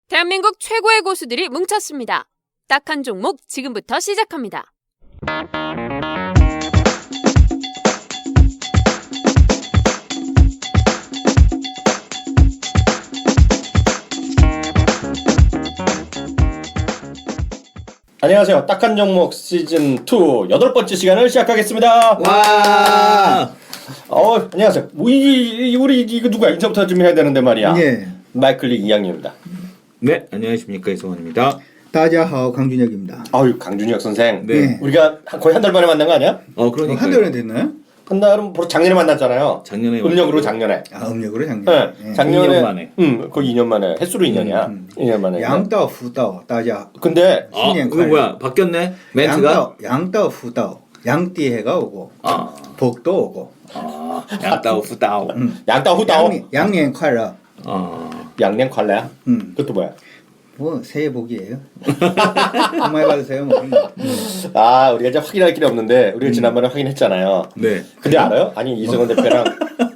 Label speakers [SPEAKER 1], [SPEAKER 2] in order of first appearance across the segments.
[SPEAKER 1] 대한민국 최고의 고수들이 뭉쳤습니다. 딱 한 종목 지금부터 시작합니다.
[SPEAKER 2] 안녕하세요. 딱 한 종목 시즌 2 8번째 시간을 시작하겠습니다.
[SPEAKER 3] 와.
[SPEAKER 2] 안녕하세요. 우리 이거 누가 인사부터 좀 해야 되는데 말이야.
[SPEAKER 3] 예.
[SPEAKER 2] 마이클릭 이양입니다.
[SPEAKER 3] 네, 안녕하십니까 이성원입니다.
[SPEAKER 4] 다자하오 강준혁입니다.
[SPEAKER 2] 아유 강준혁 선생.
[SPEAKER 3] 네.
[SPEAKER 2] 우리가 거의 한 달 만에 만난 거 아니야?
[SPEAKER 3] 그러니까
[SPEAKER 4] 한 달은 됐나요?
[SPEAKER 2] 한 달은 바로 작년에 만났잖아요.
[SPEAKER 3] 작년에
[SPEAKER 2] 음력으로 작년에.
[SPEAKER 4] 아 음력으로 작년.
[SPEAKER 2] 네. 작년에
[SPEAKER 3] 2년 만에.
[SPEAKER 2] 거의 2년 만에. 횟수로 2년이야. 2년 만에.
[SPEAKER 4] 양따오 후따오 다자.
[SPEAKER 2] 근데
[SPEAKER 3] 그거 뭐야? 바뀌었네. 멘트가.
[SPEAKER 4] 양따오 후따오. 양띠해가 오고 복도 오고.
[SPEAKER 3] 양따오 후따오.
[SPEAKER 2] 양따오 후따오.
[SPEAKER 4] 양년 快乐.
[SPEAKER 2] 양년 콸레야? 그것도 뭐야?
[SPEAKER 4] 뭐 새해 복이에요. 복 많이 받으세요. 뭐.
[SPEAKER 2] 우리가 이제 확인할 길이 없는데 우리가 지난번에 확인했잖아요.
[SPEAKER 3] 네.
[SPEAKER 2] 근데 알아요? 아니 이승원 대표랑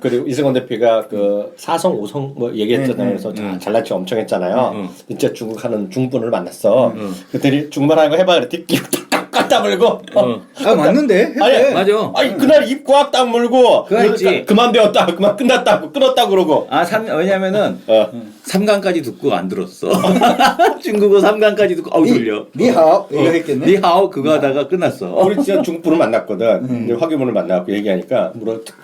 [SPEAKER 2] 그리고 이승원 대표가 그 4성 5성 뭐 얘기했잖아요. 그래서 잘난 척 엄청 했잖아요. 진짜 중국 하는 중분을 만났어. 그랬더니 중국말 하는 거 해봐 그랬더니 입 꽉 다물고.
[SPEAKER 4] 맞는데.
[SPEAKER 2] 아니
[SPEAKER 3] 맞아.
[SPEAKER 2] 아니 그날 입 꽉 다물고
[SPEAKER 3] 그거 했지.
[SPEAKER 2] 그만 배웠다 그만 끝났다고 끊었다 그러고.
[SPEAKER 3] 왜냐면은 3강까지 듣고 안 들었어. 중국어 3강까지 듣고 졸려.
[SPEAKER 4] 니하오 이거 했겠네.
[SPEAKER 3] 니하오 그거 하다가 끝났어.
[SPEAKER 2] 우리 진짜 중국분을 만났거든. 이제 화교문을 만나고 얘기하니까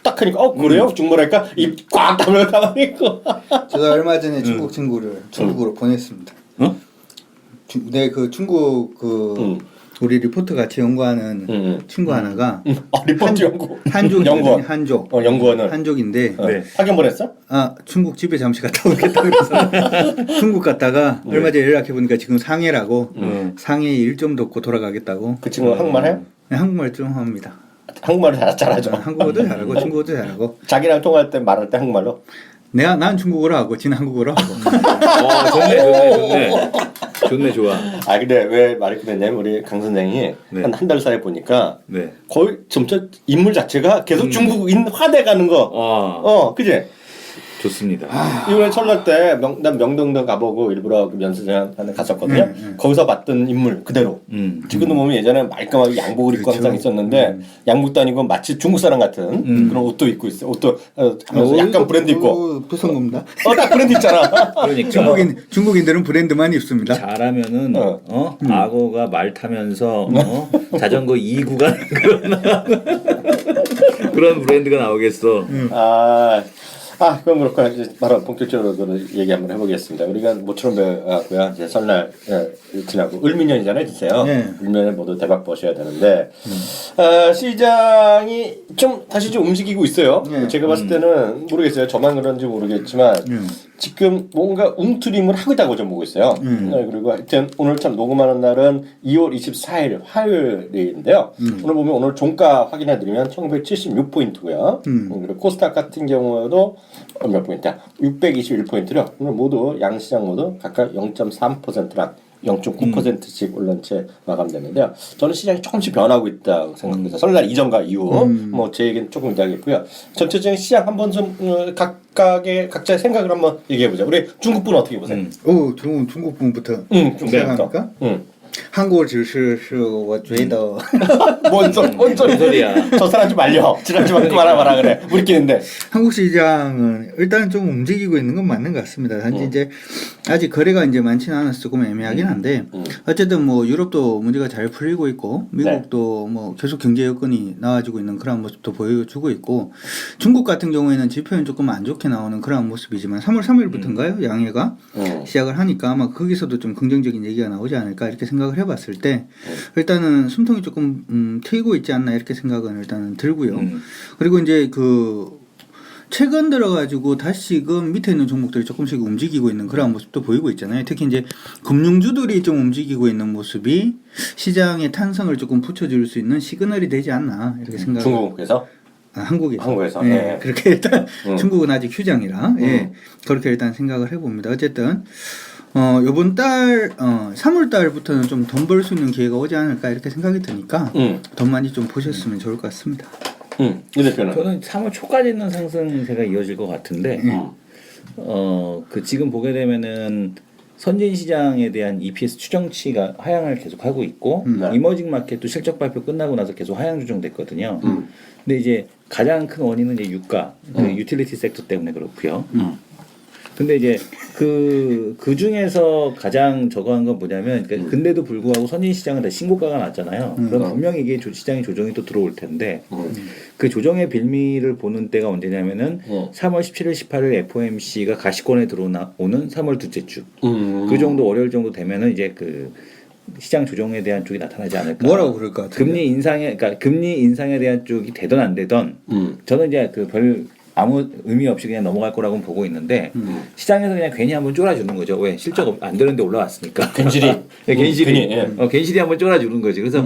[SPEAKER 2] 딱 하니까 그래요? 중국말 하니까 입 꽉 다물고 가만히 있고.
[SPEAKER 4] 저도 얼마 전에 중국 친구를 중국으로 보냈습니다. 네, 그 중국 우리 리포터 같이 연구하는 친구 하나가
[SPEAKER 2] 리포트 연구
[SPEAKER 4] 한족이거든요. 한족.
[SPEAKER 2] 연구원을
[SPEAKER 4] 한족인데
[SPEAKER 3] 네.
[SPEAKER 2] 확인 보냈어?
[SPEAKER 4] 중국 집에 잠시 갔다 오겠다 그래서 중국 갔다가 얼마 전에 연락해 보니까 지금 상해라고 상해에 일정도 없고 돌아가겠다고.
[SPEAKER 2] 그 친구 한국말 해?
[SPEAKER 4] 네, 한국말 좀 합니다.
[SPEAKER 2] 한국말을 잘하죠.
[SPEAKER 4] 한국어도 잘하고 중국어도 잘하고.
[SPEAKER 2] 자기랑 통화할 때 말할 때 한국말로?
[SPEAKER 4] 난 중국어로 하고 지는 한국어로 하고.
[SPEAKER 3] 좋네 좋아.
[SPEAKER 2] 근데 왜 말이 그랬냐면 우리 강 선생이 한 달 사이에 보니까 거의 점점 인물 자체가 계속 중국인 화돼 가는 거. 그지?
[SPEAKER 3] 좋습니다.
[SPEAKER 2] 이번에 설날 때 난 명동도 가보고 일부러 그 면세점에 갔었거든요. 거기서 봤던 인물 그대로. 지금도 보면 예전에 말끔하게 양복을 입고 항상 있었는데 양복도 아니고 마치 중국 사람 같은 그런 옷도 입고 있어. 옷도 하면서 약간 브랜드 입고.
[SPEAKER 4] 무슨 겁니다.
[SPEAKER 2] 딱 브랜드 있잖아.
[SPEAKER 3] 그러니까
[SPEAKER 4] 중국인들은 브랜드만 입습니다.
[SPEAKER 3] 잘하면은 악어가 말 타면서 자전거 2구간 그런 브랜드가 나오겠어.
[SPEAKER 2] 그럼 그렇고 이제 바로 본격적으로 얘기 한번 해보겠습니다. 우리가 모처럼 배웠고요. 이제 설날 지나고 을미년이잖아요, 진짜요. 을미년에 모두 대박 보셔야 되는데 시장이 좀 다시 좀 움직이고 있어요. 제가 봤을 때는 모르겠어요. 저만 그런지 모르겠지만 지금 뭔가 움트림을 하고 있다고 좀 보고 있어요. 그리고 하여튼 오늘 참 녹음하는 날은 2월 24일 화요일인데요. 오늘 보면 오늘 종가 확인해드리면 1976포인트고요. 그리고 코스닥 같은 경우도 몇 포인트야? 621포인트요. 오늘 모두 양시장 모두 각각 0.3%랑 0.9%씩 올른 채 마감됐는데요. 저는 시장이 조금씩 변하고 있다고 생각합니다. 설날 이전과 이후 뭐 제 얘기는 조금 이따겠고요. 전체적인 시장 한번 좀 각자의 생각을 한번 얘기해 보자. 우리 중국분 어떻게 보세요?
[SPEAKER 4] 중국 분부터
[SPEAKER 2] 중국부터.
[SPEAKER 4] 韩国只是我觉得
[SPEAKER 2] 뭔 소리야? 저 사람 좀 말려. 지랄 좀 그만하라 그래. 우리끼리인데.
[SPEAKER 4] 한국 시장은 일단 좀 움직이고 있는 건 맞는 것 같습니다. 단지 이제 아직 거래가 이제 많지는 않아서 조금 애매하긴 한데 어쨌든 뭐 유럽도 문제가 잘 풀리고 있고 미국도 뭐 계속 경제 여건이 나아지고 있는 그런 모습도 보여주고 있고 중국 같은 경우에는 지표는 조금 안 좋게 나오는 그런 모습이지만 3월 3일부터인가요? 양해가 시작을 하니까 아마 거기서도 좀 긍정적인 얘기가 나오지 않을까 이렇게 생각을 해봤을 때 일단은 숨통이 조금 트이고 있지 않나 이렇게 생각은 일단은 들고요. 그리고 이제 최근 들어가지고 다시금 밑에 있는 종목들이 조금씩 움직이고 있는 그런 모습도 보이고 있잖아요. 특히 이제 금융주들이 좀 움직이고 있는 모습이 시장의 탄성을 조금 붙여줄 수 있는 시그널이 되지 않나 이렇게 생각.
[SPEAKER 2] 중국에서?
[SPEAKER 4] 한국에서. 그렇게 일단 중국은 아직 휴장이라 그렇게 일단 생각을 해봅니다. 어쨌든. 요번 달 3월 달부터는 좀 돈 벌 수 있는 기회가 오지 않을까 이렇게 생각이 드니까 돈 많이 좀 보셨으면 좋을 것 같습니다.
[SPEAKER 2] 이 대표는?
[SPEAKER 3] 저는 3월 초까지는 상승세가 이어질 것 같은데 지금 보게 되면은 선진 시장에 대한 EPS 추정치가 하향을 계속 하고 있고 이머징 마켓도 실적 발표 끝나고 나서 계속 하향 조정됐거든요. 근데 이제 가장 큰 원인은 이제 유가, 그 유틸리티 섹터 때문에 그렇고요. 근데 이제 그 중에서 가장 저거 한 건 뭐냐면 그러니까 근데도 불구하고 선진 시장은 다 신고가가 났잖아요. 그럼 분명히 이게 시장의 조정이 또 들어올 텐데 그 조정의 빌미를 보는 때가 언제냐면은 3월 17일, 18일 FOMC가 가시권에 들어오는 3월 둘째 주. 그 정도 월요일 정도 되면은 이제 그 시장 조정에 대한 쪽이 나타나지 않을까.
[SPEAKER 4] 뭐라고 그럴 것 같아요?
[SPEAKER 3] 그러니까 금리 인상에 대한 쪽이 되든 안 되든 저는 이제 그 별 아무 의미 없이 그냥 넘어갈 거라고 보고 있는데 시장에서 그냥 괜히 한번 쫄아주는 거죠. 왜 실적 안 되는데 올라왔으니까.
[SPEAKER 2] 괜시리.
[SPEAKER 3] 네, 괜시리.
[SPEAKER 2] 괜히,
[SPEAKER 3] 괜시리 한번 쫄아주는 거지. 그래서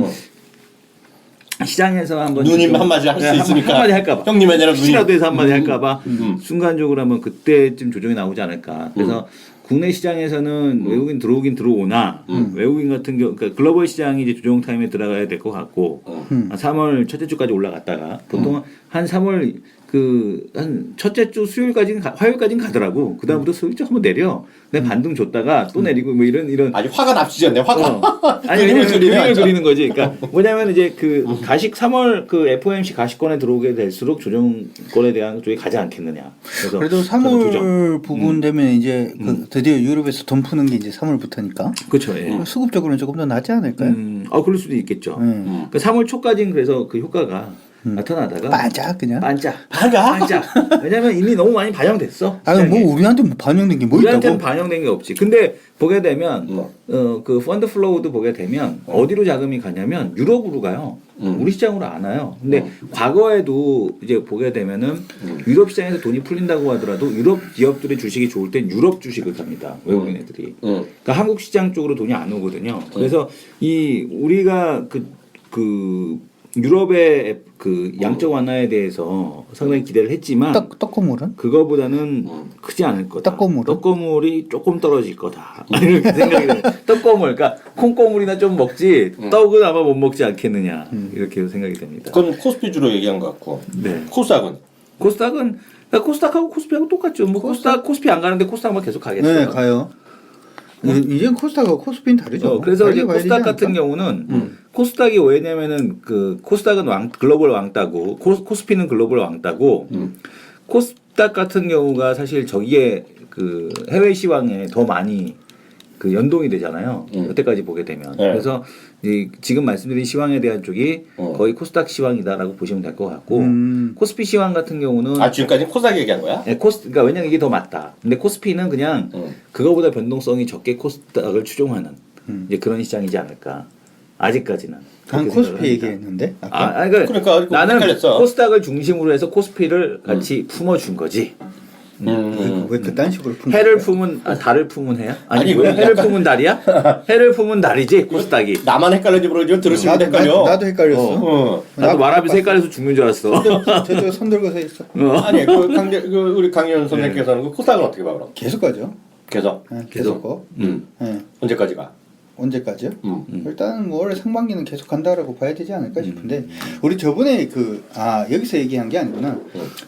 [SPEAKER 3] 시장에서 한번
[SPEAKER 2] 누님 한마디 할 수 있으니까.
[SPEAKER 3] 한마디 할까봐.
[SPEAKER 2] 형님 아니라 누님.
[SPEAKER 3] 혹시라도 해서 한마디 할까봐 순간적으로 한번 그때쯤 조정이 나오지 않을까. 그래서 국내 시장에서는 외국인 들어오긴 들어오나 외국인 같은 경우 그러니까 글로벌 시장이 이제 조정 타임에 들어가야 될 것 같고 한 3월 첫째 주까지 올라갔다가 보통 한 3월 한 첫째 주 수요일까지는 화요일까지는 가더라고. 그다음부터 슬쩍 한번 내려. 내 반등 줬다가 또 내리고 뭐 이런
[SPEAKER 2] 아니 화가 납치지 않네. 화가.
[SPEAKER 3] 아니 왜냐면 그림을 그리는 거지. 그러니까 뭐냐면 이제 그 가식 3월 그 FOMC 가식권에 들어오게 될수록 조정권에 대한 쪽이 가지 않겠느냐. 그래서
[SPEAKER 4] 그래도
[SPEAKER 3] 조정.
[SPEAKER 4] 3월 부분 되면 이제 그 드디어 유럽에서 돈 푸는 게 이제 3월부터니까.
[SPEAKER 3] 그렇죠. 예.
[SPEAKER 4] 수급적으로는 조금 더 낫지 않을까요?
[SPEAKER 3] 그럴 수도 있겠죠. 그러니까 3월 초까지는 그래서 그 효과가 나타나다가
[SPEAKER 4] 반짝 그냥.
[SPEAKER 3] 반짝. 왜냐면 이미 너무 많이 반영됐어.
[SPEAKER 4] 아니 뭐 우리한테 뭐 반영된 게 뭐
[SPEAKER 3] 우리한테는
[SPEAKER 4] 있다고?
[SPEAKER 3] 반영된 게 없지. 근데 보게 되면 그 펀드 플로우도 보게 되면 어디로 자금이 가냐면 유럽으로 가요. 우리 시장으로 안 와요. 근데 과거에도 이제 보게 되면은 유럽 시장에서 돈이 풀린다고 하더라도 유럽 기업들의 주식이 좋을 땐 유럽 주식을 삽니다. 외국인 애들이. 그러니까 한국 시장 쪽으로 돈이 안 오거든요. 그래서 이 우리가 그 유럽의 그 양적 완화에 대해서 상당히 기대를 했지만
[SPEAKER 4] 떡고물은?
[SPEAKER 3] 그거보다는 크지 않을 거다.
[SPEAKER 4] 떡고물은?
[SPEAKER 3] 떡고물이 조금 떨어질 거다. 이렇게 생각이 들어요. 떡고물, 그러니까 콩고물이나 좀 먹지 떡은 아마 못 먹지 않겠느냐 이렇게 생각이 됩니다.
[SPEAKER 2] 그건 코스피주로 얘기한 것 같고.
[SPEAKER 3] 네.
[SPEAKER 2] 코스닥은?
[SPEAKER 3] 코스닥하고 코스피하고 똑같죠. 뭐 코스피 안 가는데 코스닥만 계속 가겠어요.
[SPEAKER 4] 네, 가요. 이젠 코스닥하고 코스피는 다르죠.
[SPEAKER 3] 그래서 이제
[SPEAKER 4] 다르게 봐야
[SPEAKER 3] 코스닥
[SPEAKER 4] 되지
[SPEAKER 3] 같은
[SPEAKER 4] 않을까?
[SPEAKER 3] 경우는 코스닥이 왜냐면은 그 코스닥은 글로벌 왕따고 코스피는 글로벌 왕따고 코스닥 같은 경우가 사실 저기에 그 해외 시황에 더 많이 그 연동이 되잖아요. 여태까지 보게 되면.
[SPEAKER 2] 네.
[SPEAKER 3] 그래서 지금 말씀드린 시황에 대한 쪽이 거의 코스닥 시황이다라고 보시면 될 것 같고 코스피 시황 같은 경우는
[SPEAKER 2] 지금까지 코스닥 얘기한 거야?
[SPEAKER 3] 네, 그러니까 왜냐면 이게 더 맞다. 근데 코스피는 그냥 그거보다 변동성이 적게 코스닥을 추종하는 이제 그런 시장이지 않을까. 아직까지는.
[SPEAKER 4] 난
[SPEAKER 3] 그렇게
[SPEAKER 4] 코스피
[SPEAKER 3] 생각을 합니다.
[SPEAKER 4] 얘기했는데.
[SPEAKER 2] 그러니까
[SPEAKER 3] 나는
[SPEAKER 2] 헷갈렸어.
[SPEAKER 3] 코스닥을 중심으로 해서 코스피를 같이 품어준 거지.
[SPEAKER 4] 왜 그딴 식으로 품?
[SPEAKER 3] 해를 품은 달을 품은 해야? 아니 왜
[SPEAKER 2] 그건
[SPEAKER 3] 해를
[SPEAKER 2] 약간-
[SPEAKER 3] 품은 달이야? 해를 품은 달이지 코스닥이.
[SPEAKER 2] 나만 헷갈렸지 모르겠지만 들으시면 헷갈려.
[SPEAKER 4] 나도 헷갈렸어.
[SPEAKER 3] 나도 말하면서 헷갈려서 죽는 줄 알았어.
[SPEAKER 4] 저쪽 손 들고 서 있어.
[SPEAKER 2] 아니 우리 강연 선생님께서는 그 코스닥은 어떻게 봐 그럼?
[SPEAKER 4] 계속 가죠.
[SPEAKER 2] 계속.
[SPEAKER 4] 네, 계속 거. 네.
[SPEAKER 2] 언제까지 가?
[SPEAKER 4] 언제까지요? 일단 뭐 올해 상반기는 계속 간다라고 봐야 되지 않을까 싶은데 우리 저번에 여기서 얘기한 게 아니구나.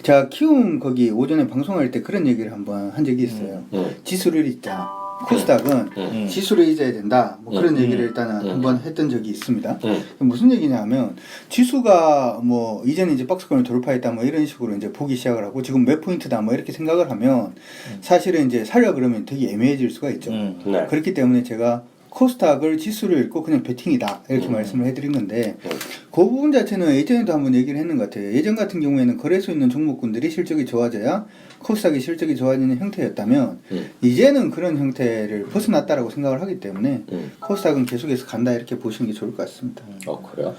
[SPEAKER 4] 제가 키움 거기 오전에 방송할 때 그런 얘기를 한번 한 적이 있어요. 지수를 잊자. 코스닥은 지수를 잊어야 된다. 뭐 그런 얘기를 일단은 한번 했던 적이 있습니다. 무슨 얘기냐면 지수가 뭐 이전에 이제 박스권을 돌파했다 뭐 이런 식으로 이제 보기 시작을 하고 지금 몇 포인트다 뭐 이렇게 생각을 하면 사실은 이제 살려 그러면 되게 애매해질 수가 있죠.
[SPEAKER 2] 네.
[SPEAKER 4] 그렇기 때문에 제가 코스닥을 지수를 읽고 그냥 베팅이다 이렇게 말씀을 해드린 건데 그 부분 자체는 예전에도 한번 얘기를 했는 것 같아요. 예전 같은 경우에는 거래소 있는 종목군들이 실적이 좋아져야 코스닥이 실적이 좋아지는 형태였다면 이제는 그런 형태를 벗어났다라고 생각을 하기 때문에 코스닥은 계속해서 간다 이렇게 보시는 게 좋을 것 같습니다.
[SPEAKER 2] 그래요?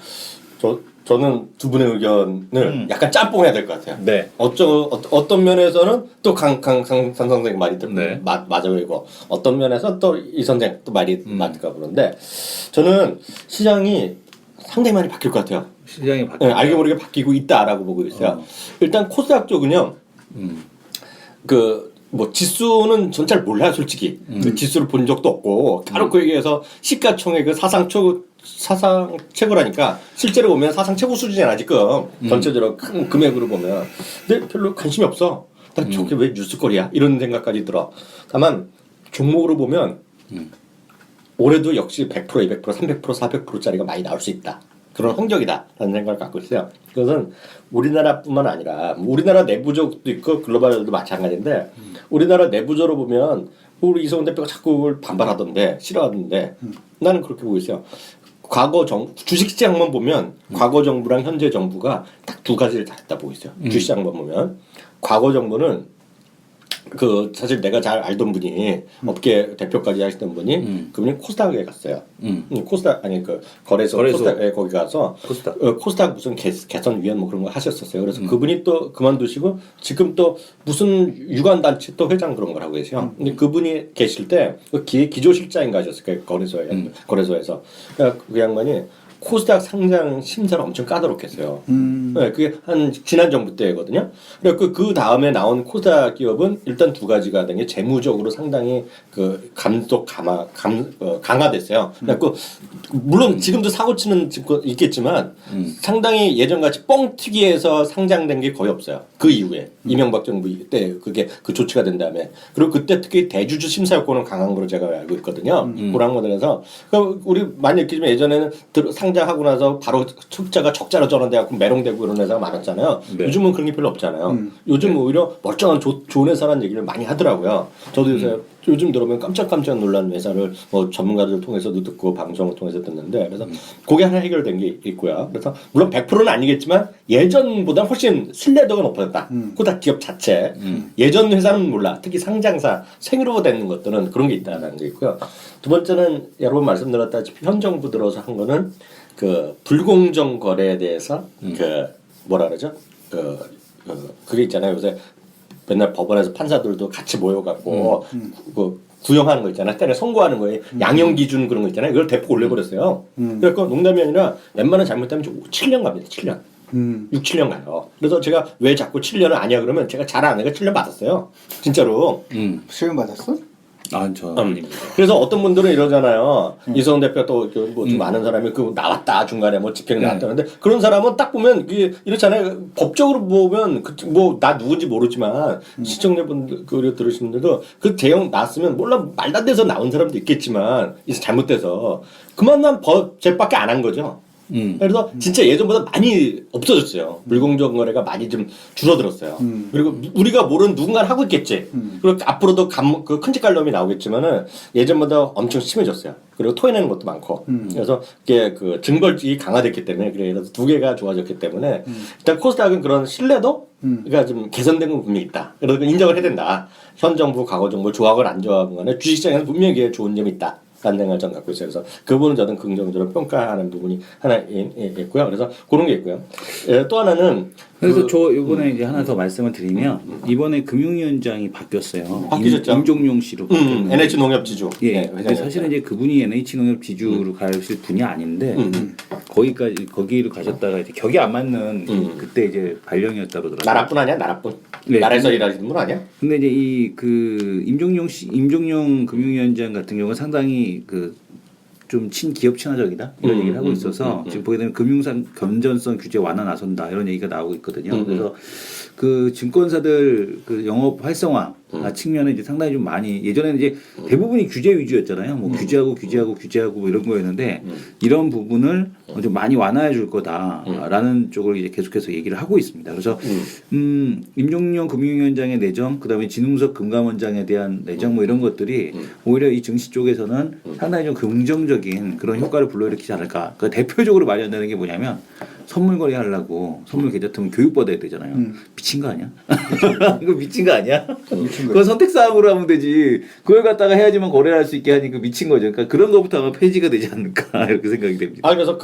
[SPEAKER 2] 저는 두 분의 의견을 약간 짬뽕해야 될 것 같아요.
[SPEAKER 3] 네.
[SPEAKER 2] 어떤 면에서는 또 강 선생 말이 들고
[SPEAKER 3] 네.
[SPEAKER 2] 맞아 보이고 어떤 면에서 또 이 선생 또 말이 맞을까 그런데 저는 시장이 상당히 많이 바뀔 것 같아요.
[SPEAKER 3] 시장이 바뀌.
[SPEAKER 2] 알게 모르게 바뀌고 있다라고 보고 있어요. 일단 코스닥 쪽은요. 뭐 지수는 전 잘 몰라요 솔직히. 그 지수를 본 적도 없고 까놓고 얘기해서 시가총액 그 사상 최고라니까 실제로 보면 사상 최고 수준이잖아 지금 전체적으로 큰 금액으로 보면. 근데 별로 관심이 없어. 난 저게 왜 뉴스거리야 이런 생각까지 들어. 다만 종목으로 보면 올해도 역시 100%, 200%, 300%, 400%짜리가 많이 나올 수 있다. 그런 환경이다라는 생각을 갖고 있어요. 그것은 우리나라뿐만 아니라 우리나라 내부적도 있고 글로벌도 마찬가지인데 우리나라 내부적으로 보면 우리 이성훈 대표가 자꾸 그걸 반발하던데 싫어하던데 나는 그렇게 보고 있어요. 과거 주식시장만 보면 과거 정부랑 현재 정부가 딱 두 가지를 다 했다 보고 있어요. 주식시장만 보면 과거 정부는 그 사실 내가 잘 알던 분이 업계 대표까지 하시던 분이 그분이 코스닥에 갔어요. 코스닥 아니 그 거래소. 코스닥에 거기 가서 코스닥 무슨 개선 위원 뭐 그런 거 하셨었어요. 그래서 그분이 또 그만두시고 지금 또 무슨 유관 단체 또 회장 그런 걸 하고 계세요. 근데 그분이 계실 때 기조실장인가 하셨어요. 그 거래소에서 그 양반이 코스닥 상장 심사를 엄청 까다롭겠어요. 네, 그게 한 지난 정부 때거든요. 그래서 그 다음에 나온 코스닥 기업은 일단 두 가지가 된 게 재무적으로 상당히 그 감독 강화됐어요. 그래서 물론 지금도 사고 치는 증권 있겠지만 상당히 예전같이 뻥튀기해서 상장된 게 거의 없어요. 그 이후에 이명박 정부 때 그게 그 조치가 된 다음에 그리고 그때 특히 대주주 심사 요건은 강한 걸로 제가 알고 있거든요. 그런 거들에서 우리 많이 느끼지만 예전에는 상장하고 나서 바로 숫자가 적자로 전환돼갖고 메롱되고 이런 회사가 많았잖아요. 네. 요즘은 그런 게 별로 없잖아요. 요즘 오히려 멀쩡한 좋은 회사라는 얘기를 많이 하더라고요. 저도 요즘 들어보면 깜짝깜짝 놀란 회사를 뭐 전문가들 통해서도 듣고 방송을 통해서 듣는데 그래서 그게 하나 해결된 게 있고요. 그래서 물론 100%는 아니겠지만 예전보다 훨씬 신뢰도가 높아졌다. 코스닥 기업 자체. 예전 회사는 몰라. 특히 상장사 생으로 되는 것들은 그런 게 있다는 게 있고요. 두 번째는 여러분 말씀드렸다시피 현 정부 들어서 한 거는 그 불공정 거래에 대해서 그 뭐라 그러죠? 그게 있잖아요. 요새 맨날 법원에서 판사들도 같이 모여갖고 그 구형하는 거 있잖아요. 때려 선고하는 거에 양형 기준 그런 거 있잖아요. 이걸 대폭 올려버렸어요. 그래서 농담이 아니라 웬만한 잘못하면 7년 갑니다. 7년. 6, 7년 가요. 그래서 제가 왜 자꾸 7년을 아니야 그러면 제가 잘 안 해가 7년 받았어요. 진짜로.
[SPEAKER 4] 7년 받았어?
[SPEAKER 3] 저
[SPEAKER 2] 그래서 어떤 분들은 이러잖아요. 이성훈 대표 또 뭐 좀 아는 사람이 그 나왔다 중간에 뭐 집행 나왔다는데 그런 사람은 딱 보면 이렇잖아요. 법적으로 보면 뭐 나 누군지 모르지만 시청자분들 그 들으시는 분들도 그 대형 났으면 몰라 말도 안 돼서 나온 사람도 있겠지만 잘못돼서 그만한 법제밖에 안 한 거죠. 그래서 진짜 예전보다 많이 없어졌어요. 불공정 거래가 많이 좀 줄어들었어요. 그리고 우리가 모르는 누군가는 하고 있겠지. 그리고 앞으로도 그 큰짓갈놈이 나오겠지만은 예전보다 엄청 심해졌어요. 그리고 토해내는 것도 많고. 그래서 이게 그 증벌이 강화됐기 때문에 그래서 두 개가 좋아졌기 때문에 일단 코스닥은 그런 신뢰도가 좀 개선된 건 분명히 있다. 그래서 인정을 해야 된다. 현 정부, 과거 정부 좋아하건 안 좋아하건 간에 주식시장에서 분명히 좋은 점이 있다. 라는 생각을 전 갖고 있어요. 그래서 그 부분은 저는 긍정적으로 평가하는 부분이 하나 있고요. 그래서 그런 게 있고요. 또 하나는
[SPEAKER 3] 그래서 저 이번에 이제 하나 더 말씀을 드리면 이번에 금융위원장이 바뀌었어요.
[SPEAKER 2] 바뀌셨죠?
[SPEAKER 3] 임종용 씨로 바뀌었는데
[SPEAKER 2] NH 농협지주.
[SPEAKER 3] 예. 근데 사실은 이제 그분이 NH 농협지주로 가실 분이 아닌데 거기로 가셨다가 이제 격이 안 맞는 그때 이제 발령이었다고 그러더라고요.
[SPEAKER 2] 나라뿐 아니야? 나라뿐.
[SPEAKER 3] 네.
[SPEAKER 2] 나라에서 일하시는 분 아니야?
[SPEAKER 3] 근데 이제 임종용 금융위원장 같은 경우는 상당히 좀 친기업 친화적이다 이런 얘기를 하고 있어서 지금 보게 되면 금융상 건전성 규제 완화 나선다 이런 얘기가 나오고 있거든요. 그래서 그 증권사들 그 영업 활성화 측면에 이제 상당히 좀 많이 예전에는 이제 대부분이 규제 위주였잖아요. 뭐 규제하고 뭐 이런 거였는데 이런 부분을 좀 많이 완화해 줄 거다라는 쪽을 이제 계속해서 얘기를 하고 있습니다. 그래서 임종용 금융위원장의 내정, 그다음에 진웅석 금감원장에 대한 내정 뭐 이런 것들이 오히려 이 증시 쪽에서는 상당히 좀 긍정적인 그런 효과를 불러일으키지 않을까. 그 대표적으로 마련되는 게 뭐냐면 선물 거래하려고 선물 계좌통을 교육받아야 되잖아요. 미친 거 아니야? 이거 미친 거 아니야? 그건 선택 사항으로 하면 되지. 그걸 갖다가 해야지만 거래를 할 수 있게 하니 그 미친 거죠. 그러니까 그런 거부터 아마 폐지가 되지 않을까 이렇게 생각이 됩니다.
[SPEAKER 2] 그래서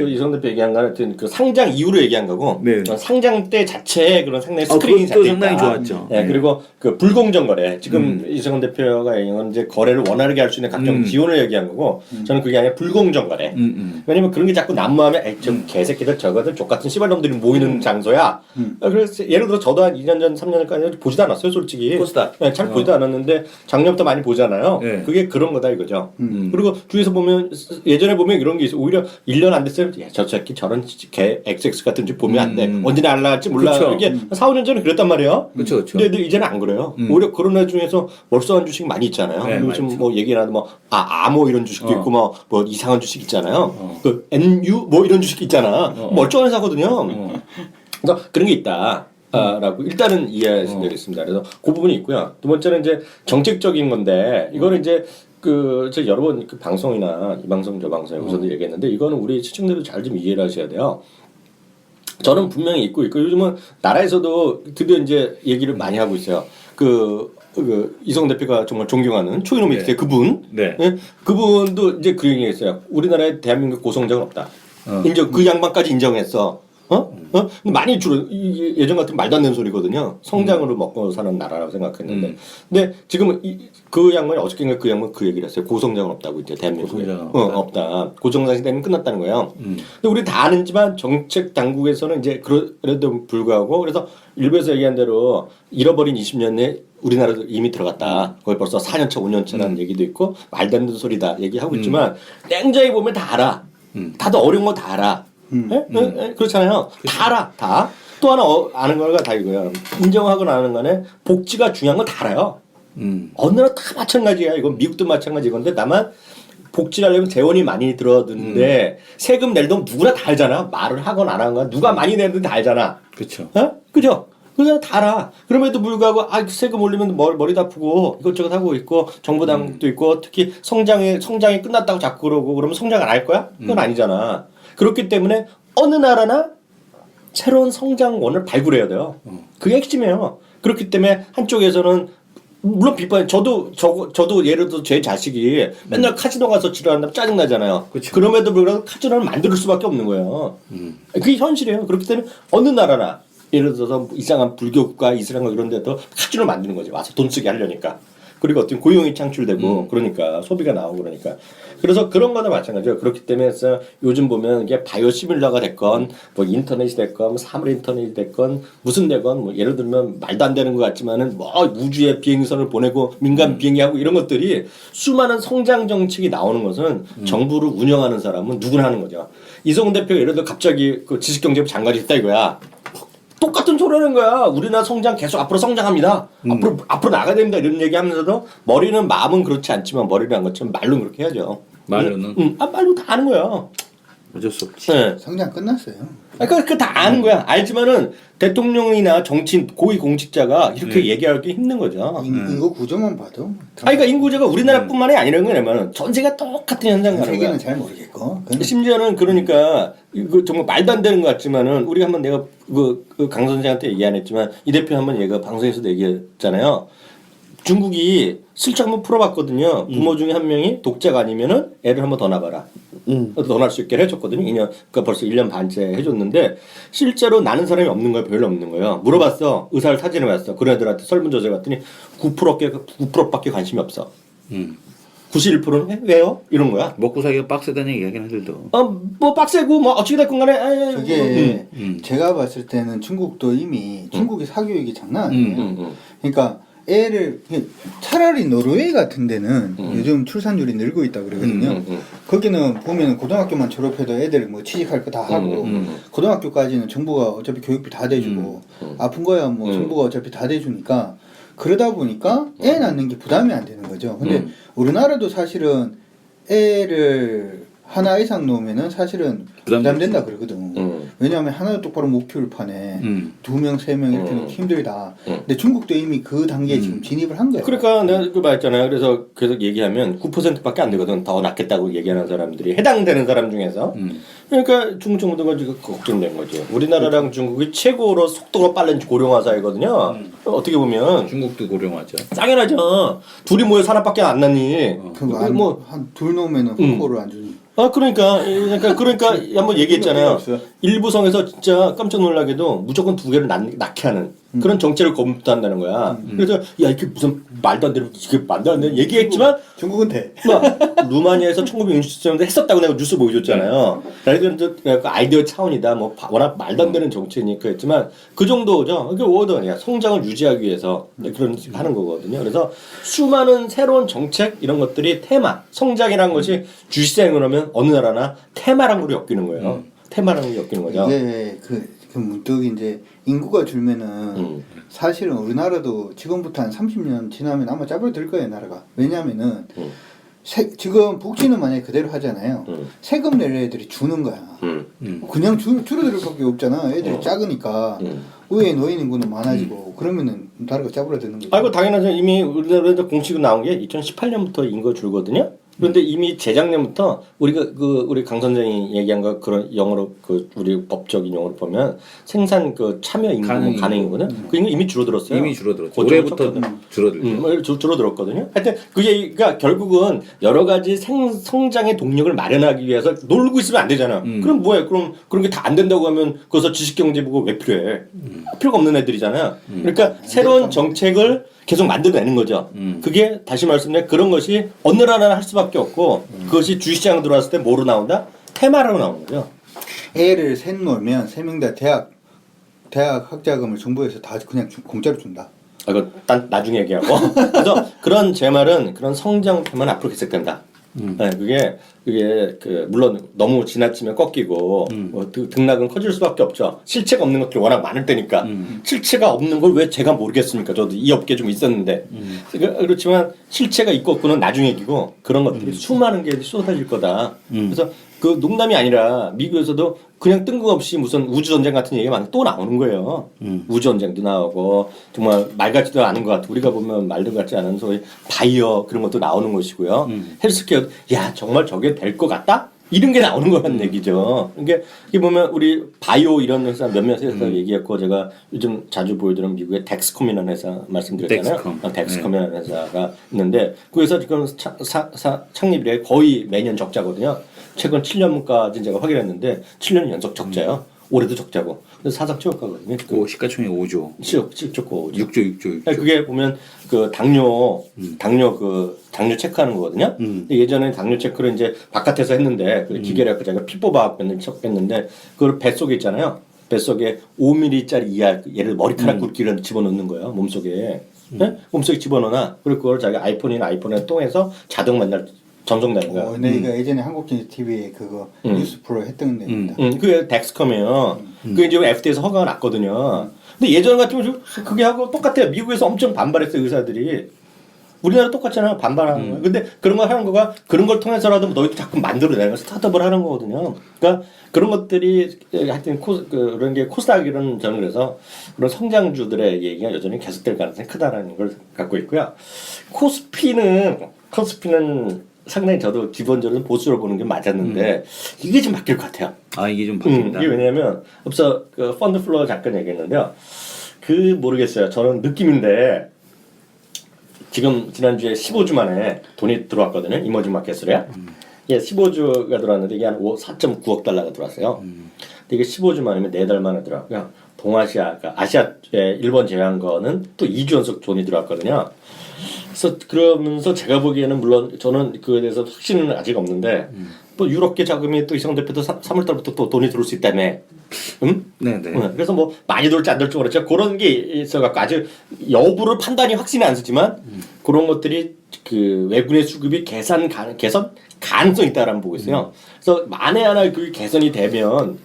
[SPEAKER 2] 이성 대표 얘기한 거는 그 상장 이후로 얘기한 거고
[SPEAKER 3] 네.
[SPEAKER 2] 상장 때 자체에 그런 상당히 스크린이 잘 돼 있다.
[SPEAKER 3] 상당히 좋았죠.
[SPEAKER 2] 네, 그리고 그 불공정 거래 지금 이성훈 대표가 얘기한 건 이제 거래를 원활하게 할 수 있는 각종 지원을 얘기한 거고 저는 그게 아니라 불공정 거래. 왜냐면 그런 게 자꾸 난무하면 좀 개새끼들 얘들 저거들 족같은 씨발놈들이 모이는 장소야. 그래서 예를 들어 저도 한 2년 전 3년 전까지 보지도 않았어요 솔직히.
[SPEAKER 3] 코스닥.
[SPEAKER 2] 네, 잘 보지도 않았는데 작년부터 많이 보잖아요.
[SPEAKER 3] 네.
[SPEAKER 2] 그게 그런 거다 이거죠. 그리고 주위에서 보면 예전에 보면 이런 게 있어. 오히려 1년 안 됐어요. 야, 저 새끼 저런 개 XX 같은 집 보면 안 돼. 언제 날라갈지 몰라.
[SPEAKER 3] 그쵸.
[SPEAKER 2] 이게 4, 5년 전에 그랬단 말이에요.
[SPEAKER 3] 그쵸.
[SPEAKER 2] 근데 이제는 안 그래요. 오히려 그런 애 중에서 월성한 주식 많이 있잖아요.
[SPEAKER 3] 네,
[SPEAKER 2] 요즘
[SPEAKER 3] 많죠.
[SPEAKER 2] 뭐 얘기나 아모 이런 주식도 있고 뭐 이상한 주식 있잖아요. 그 NU 뭐 이런 주식 있잖아. 멀쩡한 사거든요. 그러니까 그런 게 있다. 라고 일단은 이해하시면 되겠습니다. 그래서 그 부분이 있고요. 두 번째는 이제 정책적인 건데 이거는 이제 제가 여러 번 그 방송이나 이 방송 저 방송에서도 얘기했는데 이거는 우리 시청자들도 잘 좀 이해를 하셔야 돼요. 저는 분명히 있고 요즘은 나라에서도 드디어 이제 얘기를 많이 하고 있어요. 이성 대표가 정말 존경하는 초이노믹스의
[SPEAKER 3] 네.
[SPEAKER 2] 그분,
[SPEAKER 3] 네.
[SPEAKER 2] 예? 그분도 이제 그 얘기했어요. 우리나라에 대한민국 고성장은 없다. 인정 그 양반까지 인정했어. 근데 많이 예전 같은 말도 안 되는 소리거든요. 성장으로 먹고 사는 나라라고 생각했는데. 근데 지금은 그 양반이 어저께인가 그 양반 그 얘기를 했어요. 고성장은 없다고 이제 대한민국에.
[SPEAKER 3] 고성장은
[SPEAKER 2] 없다. 고성장 시대는 끝났다는 거예요. 근데 우리 다 아는지만 정책 당국에서는 이제 그래도 불구하고 그래서 일부에서 얘기한 대로 잃어버린 20년에 우리나라도 이미 들어갔다. 거의 벌써 4년차, 5년차라는 얘기도 있고 말도 안 되는 소리다 얘기하고 있지만 냉정히 보면 다 알아. 다들 어려운 거 다 알아. 그렇잖아요. 다 알아. 다. 또 하나 아는 거가 다 이거야. 인정하거나 안 하는 간에 복지가 중요한 건 다 알아요. 어느 나라 다 마찬가지야. 이건 미국도 마찬가지 건데 다만 복지를 하려면 재원이 많이 들어드는데 세금 낼 돈 누구나 다 알잖아. 말을 하건 안 하건 누가 많이 내는지 다 알잖아.
[SPEAKER 3] 그렇죠.
[SPEAKER 2] 그죠? 그냥 다 알아. 그럼에도 불구하고 세금 올리면 머리도 아프고 이것저것 하고 있고 정부 당국도 있고 특히 성장이 끝났다고 자꾸 그러고 그러면 성장 안 할 거야? 그건 아니잖아. 그렇기 때문에 어느 나라나 새로운 성장원을 발굴해야 돼요. 그게 핵심이에요. 그렇기 때문에 한쪽에서는 물론 비판 저도 예를 들어 제 자식이 맨날 카지노 가서 지랄한다면 짜증나잖아요.
[SPEAKER 3] 그쵸.
[SPEAKER 2] 그럼에도 불구하고 카지노를 만들 수밖에 없는 거예요. 그게 현실이에요. 그렇기 때문에 어느 나라나 예를 들어서 이상한 불교 국가 이슬람과 이런 데도 카지노를 만드는 거지. 와서 돈 쓰게 하려니까. 그리고 어떤 고용이 창출되고 그러니까 소비가 나오고 그러니까 그래서 그런 거나 마찬가지예요. 그렇기 때문에 요즘 보면 이게 바이오 시뮬러가 됐건 뭐 인터넷이 됐건 사물 인터넷이 됐건 무슨 되건 뭐 예를 들면 말도 안 되는 것 같지만은 뭐 우주에 비행선을 보내고 민간 비행하고 이런 것들이 수많은 성장 정책이 나오는 것은 정부를 운영하는 사람은 누구나 하는 거죠. 이성훈 대표가 예를 들어 갑자기 그 지식경제부 장관이 됐다 이거야. 똑같은 소리 하는 거야. 우리나라 성장 계속 앞으로 성장합니다. 앞으로 나가야 됩니다. 이런 얘기 하면서도 머리는 마음은 그렇지 않지만 머리를 한 것처럼 말로는 그렇게 해야죠.
[SPEAKER 3] 말로는?
[SPEAKER 2] 말로 다 아는 거야.
[SPEAKER 3] 어쩔 수 없지.
[SPEAKER 2] 네.
[SPEAKER 4] 성장 끝났어요.
[SPEAKER 2] 그러니까 그 다 아는 거야. 알지만은 대통령이나 정치인 고위 공직자가 이렇게 얘기하기 힘든 거죠.
[SPEAKER 4] 인구 구조만 봐도.
[SPEAKER 2] 그러니까 인구제가 우리나라뿐만이 아니라는 거냐면 전 세계가 똑같은 현상 가는 거야.
[SPEAKER 4] 세계는 잘 모르겠고.
[SPEAKER 2] 심지어는 그러니까 이거 정말 말도 안 되는 것 같지만은 우리가 한번 내가 강 선생한테 얘기 안 했지만 이 대표 한번 얘가 방송에서도 얘기했잖아요. 중국이 슬쩍 한번 풀어봤거든요. 부모 중에 한 명이 독자가 아니면은 애를 한번 더 낳아봐라. 더 낳을 수 있게 해줬거든요. 2년, 그러니까 벌써 1년 반째 해줬는데 실제로 낳는 사람이 없는 거예요. 별로 없는 거예요. 물어봤어. 의사를 타진해 봤어. 그런 애들한테 설문조사 봤더니 9%밖에 관심이 없어. 91%는 왜요? 이런 거야.
[SPEAKER 3] 먹고 살기가 빡세다는 얘기하긴 하더라도.
[SPEAKER 2] 뭐 빡세고 뭐 어찌 됐건 간에
[SPEAKER 4] 저게 제가 봤을 때는 중국도 이미 중국의 사교육이 장난 아니에요. 그러니까 애를 차라리 노르웨이 같은 데는 요즘 출산율이 늘고 있다 그러거든요. 거기는 보면 고등학교만 졸업해도 애들 뭐 취직할 거 다 하고 고등학교까지는 정부가 어차피 교육비 다 대주고 아픈 거야 뭐 정부가 어차피 다 대주니까 그러다 보니까 애 낳는 게 부담이 안 되는 거죠. 근데 우리나라도 사실은 애를 하나 이상 놓으면은 사실은 부담된다 그러거든. 왜냐하면 하나도 똑바로 못 키울 판에 2명, 3명 이렇게 놓기 힘들다. 근데 중국도 이미 그 단계에 지금 진입을 한 거예요.
[SPEAKER 2] 그러니까 내가 그 말했잖아요. 그래서 계속 얘기하면 9%밖에 안 되거든. 더 낫겠다고 얘기하는 사람들이 해당되는 사람 중에서. 그러니까 중국 정부가 지금 걱정된 거지. 우리나라랑 중국이 최고로 속도가 빠른 고령화 사회거든요. 어떻게 보면
[SPEAKER 3] 중국도 고령화죠.
[SPEAKER 2] 당연하죠. 둘이 모여 사람밖에 안 낳니.
[SPEAKER 4] 한 둘 놓으면은 후보를 안 주니.
[SPEAKER 2] 그러니까 한번 얘기했잖아요. 일부 성에서 진짜 깜짝 놀라게도 무조건 2개를 낳게 하는 그런 정책을 검토한다는 거야. 그래서 야 이게 무슨 말도 안 되는 이게 말도 안 되는 얘기했지만
[SPEAKER 4] 중국은 돼.
[SPEAKER 2] 루마니아에서 1960년대 했었다고 내가 뉴스 보여줬잖아요. 그래서 아이디어 차원이다. 뭐 워낙 말도 안 되는 정책이니까 했지만 그 정도죠. 그게 워더냐 성장을 유지하기 위해서 그런 하는 거거든요. 그래서 수많은 새로운 정책 이런 것들이 테마 성장이라는 것이 주시장으로 하면 어느 나라나 테마란 걸로 엮이는 거예요. 테마라는 게 엮이는 거죠.
[SPEAKER 4] 이게 그 문득 이제 인구가 줄면은 사실은 우리나라도 지금부터 한 30년 지나면 아마 짜부러들 거예요 나라가. 왜냐면은 지금 복지는 만약에 그대로 하잖아요. 세금 낼 애들이 주는 거야. 그냥 줄어들 밖에 없잖아. 애들이 작으니까 의회 노인 인구는 많아지고 그러면은 나라가 짜부러드는 거죠.
[SPEAKER 2] 아, 이거 당연하죠. 이미 우리나라에서 공식으로 나온 게 2018년부터 인구 줄거든요. 그런데 이미 재작년부터 우리 강 선생이 얘기한 거 그런 영어로 우리 법적인 용어로 보면 생산 참여 인구 가능 인구는 그 인구 이미 줄어들었어요.
[SPEAKER 3] 이미 줄어들었죠. 올해부터 줄어들죠.
[SPEAKER 2] 줄어들었거든요. 하여튼 그러니까 결국은 여러 가지 성장의 동력을 마련하기 위해서 놀고 있으면 안 되잖아. 그럼 뭐해? 그럼 그런 게 다 안 된다고 하면 거기서 지식경제부가 왜 필요해? 필요가 없는 애들이잖아요. 그러니까 새로운 정책을 계속 만들어내는 거죠. 그게 다시 말씀드린 그런 것이 어느 나라나 할 수밖에 없고 그것이 주시장 들어왔을 때 뭐로 나온다? 테마로 나오는 거죠.
[SPEAKER 4] 애를 셋 놓으면 세 명 다 대학 학자금을 정부에서 다 그냥 공짜로 준다.
[SPEAKER 2] 아, 이거 나중에 얘기하고. 그래서 제 말은 그런 성장 테마는 앞으로 계속된다. 네, 그게 물론 너무 지나치면 꺾이고 등락은 커질 수밖에 없죠. 실체가 없는 것들이 워낙 많을 테니까 실체가 없는 걸 왜 제가 모르겠습니까? 저도 이 업계 좀 있었는데 그렇지만 실체가 있고 없고는 나중에 얘기고 그런 것들이 수많은 게 쏟아질 거다. 그래서 그 농담이 아니라 미국에서도 그냥 뜬금없이 무슨 우주전쟁 같은 얘기가 많이 또 나오는 거예요. 우주전쟁도 나오고 정말 말 같지도 않은 것 같고 우리가 보면 말도 같지 않은 소리 바이오 그런 것도 나오는 것이고요. 헬스케어 야 정말 저게 될 것 같다? 이런 게 나오는 거란 얘기죠. 이게 보면 우리 바이오 이런 회사 몇몇 회사 얘기했고 제가 요즘 자주 보여드리는 미국의 덱스컴이라는 회사 말씀드렸잖아요. 덱스컴이라는 회사가 있는데 그래서 지금 창립일에 거의 매년 적자거든요. 최근 7년까지 제가 확인했는데 7년 연속 적자요. 올해도 적자고. 그래서 사상 최고가거든요.
[SPEAKER 3] 시가총액 5조.
[SPEAKER 2] 6조.
[SPEAKER 3] 6조.
[SPEAKER 2] 그게 보면 당뇨 체크하는 거거든요. 예전에 당뇨 체크를 이제 바깥에서 했는데 그 기계를 갖고 제가 피 뽑아 뺐는데 그걸 뱃속에 있잖아요. 뱃속에 5mm짜리 이하 얘를 머리카락 굵기를 집어넣는 거예요. 몸속에. 네? 몸속에 집어넣나 그리고 그걸 자기 아이폰에 통해서 자동 만날 전송되는 거야.
[SPEAKER 4] 내가 예전에 한국경제 TV에 그거 뉴스 프로 했던 데입니다.
[SPEAKER 2] 그게 덱스컴이에요. 그게 지금 FDA에서 허가가 났거든요. 근데 예전 같으면 그게 하고 똑같아요. 미국에서 엄청 반발했어요 의사들이. 우리나라 똑같잖아요. 반발하는 거예요. 근데 그런 걸 하는 거가 그런 걸 통해서라도 너희도 자꾸 만들어내는 스타트업을 하는 거거든요. 그러니까 그런 것들이 하여튼 그런 게 코스닥이라는 저는 그래서 그런 성장주들의 얘기가 여전히 계속될 가능성이 크다라는 걸 갖고 있고요. 코스피는 상당히 저도 기본적으로 보수로 보는 게 맞았는데 이게 좀 바뀔 것 같아요.
[SPEAKER 3] 이게 좀 바뀝니다.
[SPEAKER 2] 이게 왜냐면 앞서 펀드 플로어 잠깐 얘기했는데요. 모르겠어요. 저는 느낌인데 지금 지난주에 15주 만에 돈이 들어왔거든요. 이머징 마켓으로요. 예, 15주가 들어왔는데 이게 한 4.9억 달러가 들어왔어요. 근데 이게 15주 만이면 4달 만에 들어왔고요. 아시아 일본 제외한 거는 또 2주 연속 돈이 들어왔거든요. 그래서 그러면서 제가 보기에는 물론 저는 그에 대해서 확신은 아직 없는데 또 유럽계 자금이 또 이성 대표도 3월달부터 또 돈이 들어올 수 있다며.
[SPEAKER 3] 네네.
[SPEAKER 2] 그래서 뭐 많이 들어올지 안 들어올지 모르겠지만 그런 게 있어갖고 아직 여부를 판단이 확신이 안 서지만 그런 것들이 외국인의 수급이 개선 가능성이 있다라는 보고 있어요. 그래서 만에 하나 그 개선이 되면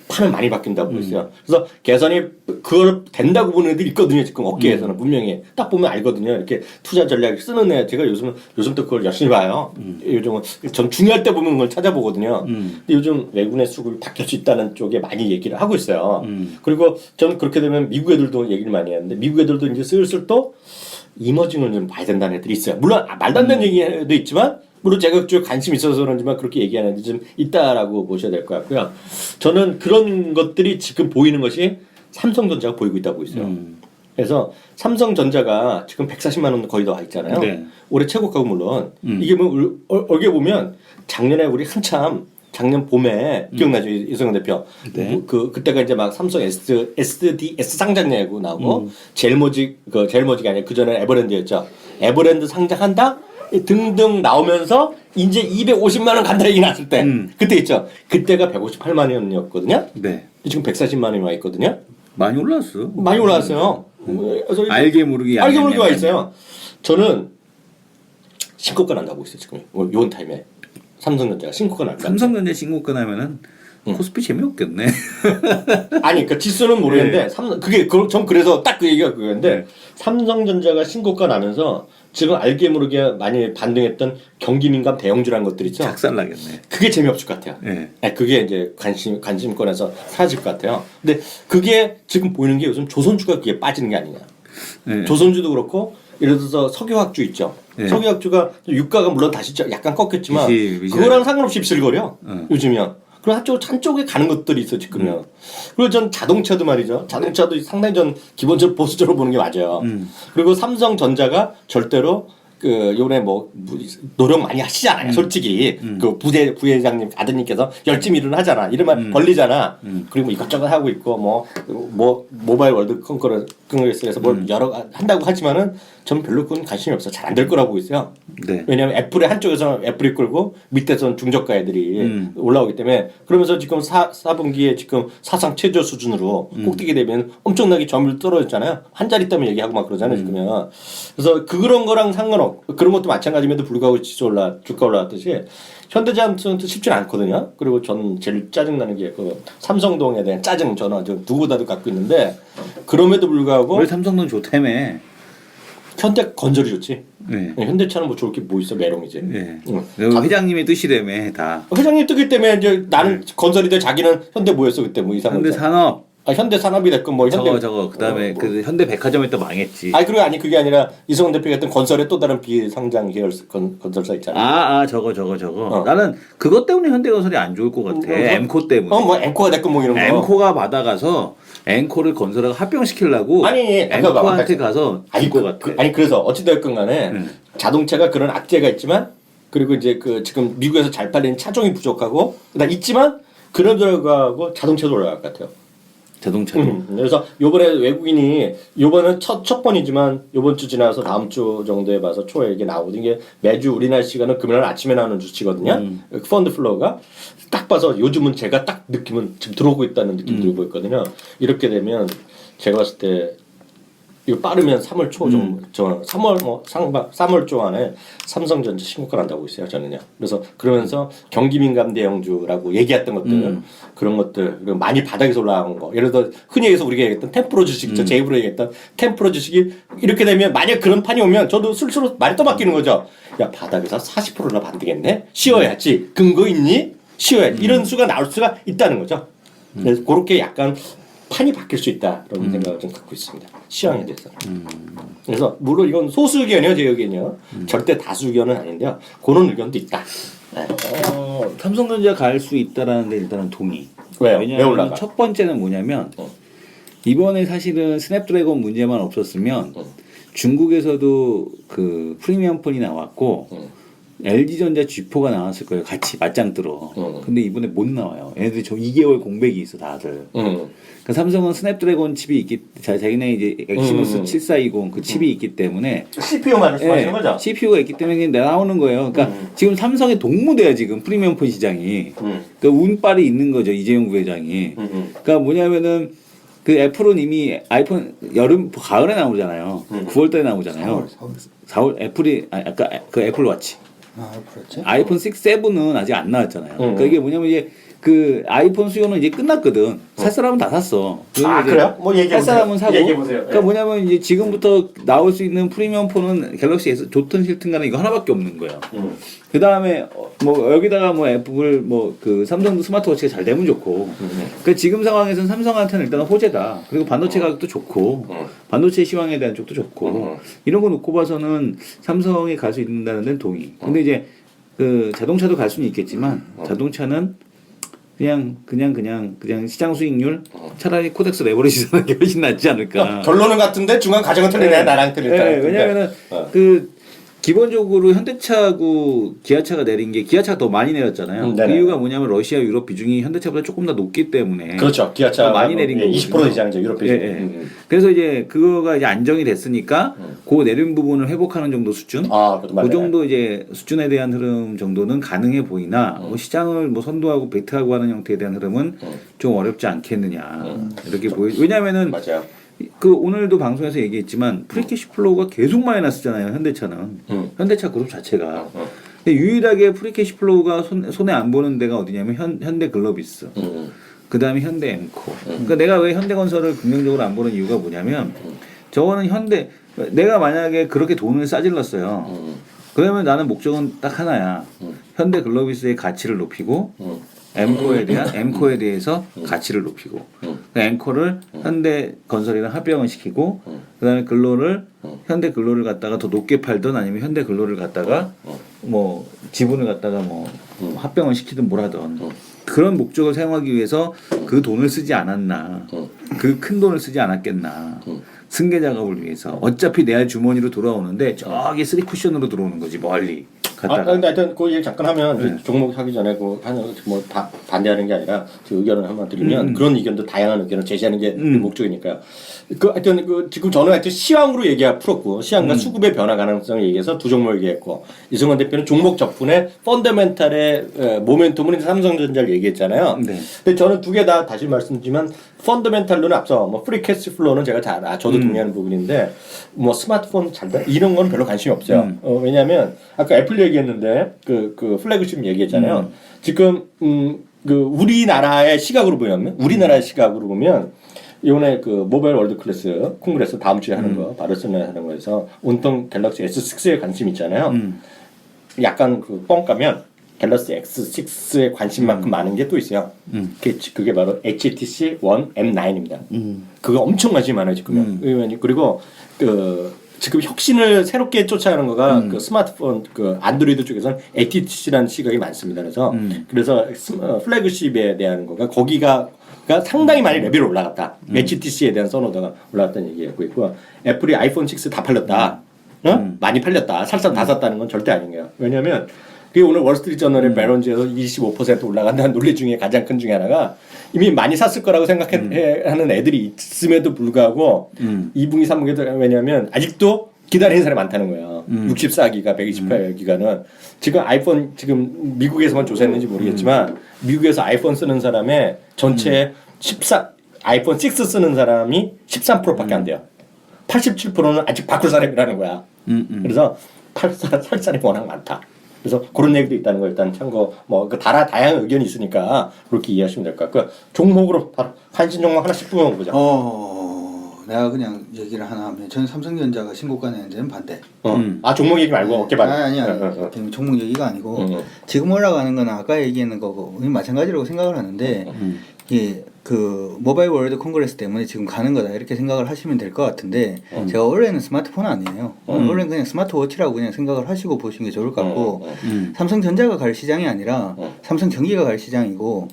[SPEAKER 2] 판은 많이 바뀐다고 보고 있어요. 그래서 개선이 그걸 된다고 보는 애들이 있거든요. 지금 업계에서는 분명히 딱 보면 알거든요. 이렇게 투자 전략 쓰는 애 제가 요즘 또 그걸 열심히 봐요. 요즘은 전 중요할 때 보면 그걸 찾아보거든요. 근데 요즘 외국인의 수급이 바뀔 수 있다는 쪽에 많이 얘기를 하고 있어요. 그리고 저는 그렇게 되면 미국 애들도 얘기를 많이 하는데 미국 애들도 이제 슬슬 또 이머징을 좀 봐야 된다는 애들이 있어요. 물론 말도 안 되는 얘기도 있지만 물론 제가 쭉 관심이 있어서 그런지만 그렇게 얘기하는 애들이 좀 있다라고 보셔야 될 것 같고요. 저는 그런 것들이 지금 보이는 것이 삼성전자가 보이고 있다고 있어요. 그래서 삼성전자가 지금 140만 원 거의 더 와 있잖아요.
[SPEAKER 3] 네.
[SPEAKER 2] 올해 최고가고 물론 이게 뭐 얼게 보면 작년에 우리 한참 작년 봄에 기억나죠 이성근 대표.
[SPEAKER 3] 네.
[SPEAKER 2] 그때가 이제 막 삼성 SDS 상장 얘기고 나오고 제일모직이 아니라 그 전에 에버랜드였죠. 에버랜드 상장한다 등등 나오면서 이제 250만 원 간다 얘기 났을 때 그때 있죠. 그때가 158만 원이었거든요.
[SPEAKER 3] 네.
[SPEAKER 2] 지금 140만 원이 와 있거든요.
[SPEAKER 3] 많이 올랐어.
[SPEAKER 2] 많이 올라왔어요. 그래서
[SPEAKER 3] 알게 모르게
[SPEAKER 2] 와 있어요. 저는 신고가 난다고 있어요 지금 요번 타임에 삼성전자가 신고가 날까.
[SPEAKER 3] 삼성전자 신고가 나면은 코스피 재미없겠네.
[SPEAKER 2] 아니 그 지수는 모르겠는데 전 그래서 딱 그 얘기가 그건데 삼성전자가 신고가 나면서 지금 알게 모르게 많이 반등했던 경기민감 대형주라는 것들 있죠.
[SPEAKER 3] 작살나겠네.
[SPEAKER 2] 그게 재미없을 것 같아요.
[SPEAKER 3] 네.
[SPEAKER 2] 그게 이제 관심권에서 사라질 것 같아요. 근데 그게 지금 보이는 게 요즘 조선주가 그게 빠지는 게 아니냐.
[SPEAKER 3] 네.
[SPEAKER 2] 조선주도 그렇고 예를 들어서 석유화학주 있죠.
[SPEAKER 3] 네.
[SPEAKER 2] 석유화학주가 유가가 물론 다시 약간 꺾였지만 그거랑 상관없이 비슬거려. 요즘이야. 그럼 한쪽에 가는 것들이 있어 지금요. 그리고 전 자동차도 말이죠. 자동차도 상당히 전 기본적으로 보수적으로 보는 게 맞아요. 그리고 삼성전자가 절대로 그 요번에 뭐 노력 많이 하시잖아요. 솔직히 그 부회장님 아드님께서 열심히 일을 하잖아. 이러면 벌리잖아. 그리고 이것저것 하고 있고 뭐 모바일 월드 컨그레스에서 뭘 여러 한다고 하지만은 전 별로 그건 관심이 없어. 잘 안 될 거라고 보고 있어요.
[SPEAKER 3] 네.
[SPEAKER 2] 왜냐하면 애플의 한쪽에서 애플이 끌고 밑에서는 중저가 애들이 올라오기 때문에 그러면서 지금 4분기에 지금 사상 최저 수준으로 꼭대기 되면 엄청나게 점유율 떨어졌잖아요. 한 자리 때문에 얘기하고 막 그러잖아요. 지금요. 그래서 그런 거랑 그런 것도 마찬가지임에도 불구하고 주가 올라왔듯이 현대자동차도 쉽지 않거든요. 그리고 전 제일 짜증나는 게 그 삼성동에 대한 짜증 저는 누구보다도 갖고 있는데 그럼에도 불구하고
[SPEAKER 3] 왜 삼성은 좋다며?
[SPEAKER 2] 현대 건설이 좋지.
[SPEAKER 3] 네.
[SPEAKER 2] 현대차는 뭐 좋을 게 뭐 있어 매력이지.
[SPEAKER 3] 네.
[SPEAKER 2] 응.
[SPEAKER 3] 회장님의 뜻이라며 다.
[SPEAKER 2] 회장님 뜨기 때문에 이제 나는 건설이 돼 자기는 현대 뭐였어 그때 뭐 이상한.
[SPEAKER 3] 현대산업.
[SPEAKER 2] 현대 산업이 됐건 뭐 현대.
[SPEAKER 3] 저거 그다음에 그 현대백화점이 또 망했지.
[SPEAKER 2] 그리고 그게 아니라 이성훈 대표가 했던 건설의 또 다른 비상장 계열 건설사 있잖아.
[SPEAKER 3] 저거. 나는 그것 때문에 현대건설이 안 좋을 것 같아. 엠코 때문에.
[SPEAKER 2] 뭐 엠코가 됐건 뭐 이런 거.
[SPEAKER 3] 엠코가 받아가서 엠코를 건설하고 합병시키려고 엠코한테 가서 줄 것 같아.
[SPEAKER 2] 그래서 어찌됐건 간에 자동차가 그런 악재가 있지만 그리고 이제 그 지금 미국에서 잘 팔리는 차종이 부족하고 있지만 그런 결과하고 자동차도 올라갈 것 같아요.
[SPEAKER 3] 자동차도.
[SPEAKER 2] 그래서 요번에 외국인이 요번은 첫 번이지만 요번 주 지나서 다음 주 정도에 봐서 초에 이게 나오는 게 매주 우리나라 시간은 금요일 아침에 나오는 주치거든요. 펀드 플로우가 딱 봐서 요즘은 제가 딱 느낌은 지금 들어오고 있다는 느낌 들고 있거든요. 이렇게 되면 제가 봤을 때 이거 빠르면 3월 초 정도, 3월 초 안에 삼성전자 신고가 난다고 있어요, 저는요. 그래서 그러면서 경기민감 대형주라고 얘기했던 것들, 그런 것들, 그리고 많이 바닥에서 올라온 거. 예를 들어 흔히 얘기해서 우리가 얘기했던 템프로 주식, 제 입으로 얘기했던 템프로 주식이 이렇게 되면 만약 그런 판이 오면 저도 스스로 말이 또 바뀌는 거죠. 야, 바닥에서 40%나 반등했네? 쉬어야지. 근거 있니? 쉬어야지. 이런 수가 나올 수가 있다는 거죠. 그래서 그렇게 약간 판이 바뀔 수 있다 그런 생각을 좀 갖고 있습니다. 시황에 대해서. 그래서 물론 이건 소수 의견이요, 제 의견이요. 절대 다수 의견은 아닌데요. 그런 의견도 있다. 네.
[SPEAKER 3] 삼성전자 갈 수 있다라는데 일단은 동의.
[SPEAKER 2] 왜요? 왜
[SPEAKER 3] 왜냐하면
[SPEAKER 2] 올라가?
[SPEAKER 3] 첫 번째는 뭐냐면 이번에 사실은 스냅드래곤 문제만 없었으면 중국에서도 그 프리미엄 폰이 나왔고 LG전자 G4가 나왔을 거예요. 같이 맞짱 뜨러. 근데 이번에 못 나와요. 얘네들이 저 2개월 공백이 있어 다들. 그러니까 삼성은 스냅드래곤 칩이 있기, 자기네 이제 엑시노스 7420 그 칩이 있기 때문에
[SPEAKER 2] CPU 말씀하시는 거죠?
[SPEAKER 3] CPU가 있기 때문에 그냥 나오는 거예요. 그러니까 지금 삼성의 동무대야 지금 프리미엄 폰 시장이. 그러니까 운빨이 있는 거죠 이재용 부회장이. 그러니까 뭐냐면은 그 애플은 이미 아이폰 가을에 나오잖아요. 9월달에 나오잖아요. 4월 애플이 아까 그 애플워치.
[SPEAKER 4] 그렇지.
[SPEAKER 3] 아이폰 6, 7은 아직 안 나왔잖아요. 그러니까 이게 뭐냐면 이제 그 아이폰 수요는 이제 끝났거든. 살 사람은 다 샀어.
[SPEAKER 2] 그래요? 뭐 얘기해 보세요.
[SPEAKER 3] 살 사람은 사고.
[SPEAKER 2] 얘기해 보세요.
[SPEAKER 3] 그러니까 뭐냐면 이제 지금부터 나올 수 있는 프리미엄 폰은 갤럭시 S 좋든 싫든 간에 이거 하나밖에 없는 거예요. 그 다음에 뭐 여기다가 뭐 애플 뭐 그 삼성도 스마트워치가 잘 되면 좋고. 그러니까 지금 상황에서는 삼성한테는 일단 호재다. 그리고 반도체 가격도 좋고, 반도체 시황에 대한 쪽도 좋고, 이런 거 놓고 봐서는 삼성이 갈 수 있다는 데는 동의. 근데 이제 그 자동차도 갈 수는 있겠지만 자동차는 그냥 시장 수익률 차라리 코덱스 레버리지 사는 게 훨씬 낫지 않을까.
[SPEAKER 2] 결론은 같은데 중간 과정은 틀리네. 나랑 틀리다.
[SPEAKER 3] 네, 왜냐면은 그 기본적으로 현대차하고 기아차가 내린 게 기아차가 더 많이 내렸잖아요. 그 이유가 뭐냐면 러시아 유럽 비중이 현대차보다 조금 더 높기 때문에
[SPEAKER 2] 그렇죠. 기아차
[SPEAKER 3] 많이 내린 거
[SPEAKER 2] 20% 이상 이제 유럽 비중.
[SPEAKER 3] 그래서 이제 그거가 이제 안정이 됐으니까 그 내린 부분을 회복하는 정도 수준. 그 정도 이제 수준에 대한 흐름 정도는 가능해 보이나 뭐 시장을 뭐 선도하고 배트하고 하는 형태에 대한 흐름은 좀 어렵지 않겠느냐 이렇게 왜냐하면은
[SPEAKER 2] 맞아요.
[SPEAKER 3] 그 오늘도 방송에서 얘기했지만 프리캐시 플로우가 계속 마이너스잖아요. 현대차는 현대차 그룹 자체가. 근데 유일하게 프리캐시 플로우가 손에 안 보는 데가 어디냐면 현대 글로비스. 그 다음에 현대 엠코. 그러니까 내가 왜 현대건설을 긍정적으로 안 보는 이유가 뭐냐면 저거는 내가 만약에 그렇게 돈을 싸질렀어요. 그러면 나는 목적은 딱 하나야. 현대 글로비스의 가치를 높이고 엠코에 대해서 가치를 높이고 엠코를 현대 건설이랑 합병을 시키고 그다음에 현대 근로를 갖다가 더 높게 팔던 아니면 현대 근로를 갖다가 뭐 지분을 갖다가 뭐 합병을 시키든 뭐라든 그런 목적을 사용하기 위해서 그 돈을 쓰지 않았나 그 큰 돈을 쓰지 않았겠나 승계 작업을 위해서 어차피 내 주머니로 돌아오는데 저기 쓰리 쿠션으로 들어오는 거지 멀리.
[SPEAKER 2] 근데 하여튼 그 얘기 잠깐 하면 종목 하기 전에 반대하는 게 아니라 그 의견을 한번 드리면 그런 의견도 다양한 의견을 제시하는 게 목적이니까요. 하여튼 지금 저는 하여튼 시황으로 풀었고 시황과 수급의 변화 가능성을 얘기해서 두 종목 얘기했고 이승환 대표는 종목 적분의 펀더멘탈의 모멘텀은 삼성전자를 얘기했잖아요. 근데 저는 두 개 다 다시 말씀드리지만 펀더멘탈로는 앞서 뭐 프리캐시 플로우는 제가 저도 동의하는 부분인데 뭐 스마트폰 이런 건 별로 관심이 없어요. 왜냐하면 아까 애플 얘기했는데 그 플래그십 얘기했잖아요. 지금 우리나라의 시각으로 보면 이번에 그 모바일 월드 클래스 콩그레스 다음 주에 하는 거 바르셀로나에 하는 거에서 온통 갤럭시 S6에 관심 있잖아요. 약간 뻥 까면 갤럭시 X6에 관심만큼 많은 게 또 있어요. 그게 바로 HTC One M9입니다. 그거 엄청 관심이 많아요 지금요. 그리고 지금 혁신을 새롭게 쫓아가는 거가 그 스마트폰 안드로이드 쪽에서는 HTC라는 시각이 많습니다. 그래서 플래그십에 대한 거가 거기가 상당히 많이 레벨이 올라갔다. HTC에 대한 선호도가 올라갔다는 얘기하고 있고 애플이 아이폰 6 다 팔렸다. 많이 팔렸다. 다 샀다는 건 절대 아닌 거예요. 왜냐하면 그게 오늘 월스트리트저널의 배런지에서 25% 올라간다는 논리 중에 가장 큰 중에 하나가 이미 많이 샀을 거라고 생각하는 애들이 있음에도 불구하고 2분기, 3분기도 왜냐하면 아직도 기다리는 사람이 많다는 거예요. 64기가, 128기가는 지금 아이폰 지금 미국에서만 조사했는지 모르겠지만 미국에서 아이폰 쓰는 사람의 전체 아이폰 6 쓰는 사람이 13%밖에 안 돼요. 87%는 아직 바꿀 사람이라는 거야. 그래서 살 사람이 워낙 많다. 그래서 그런 얘기도 있다는 거 일단 참고 다양한 의견이 있으니까 그렇게 이해하시면 될 것 같고요. 종목으로 바로 관심 종목 하나씩 뽑아보자.
[SPEAKER 4] 내가 그냥 얘기를 하나 하면 저는 삼성전자가 신고가 내는 데는 반대.
[SPEAKER 2] 종목 얘기 말고 어깨 반대.
[SPEAKER 4] 아니야. 종목 얘기가 아니고 지금 올라가는 건 아까 얘기했는 거고 마찬가지라고 생각을 하는데 그 모바일 월드 콩그레스 때문에 지금 가는 거다 이렇게 생각을 하시면 될 것 같은데 제가 원래는 스마트폰 아니에요. 원래는 그냥 스마트워치라고 그냥 생각을 하시고 보시는 게 좋을 것 같고 삼성전자가 갈 시장이 아니라 삼성전기가 갈 시장이고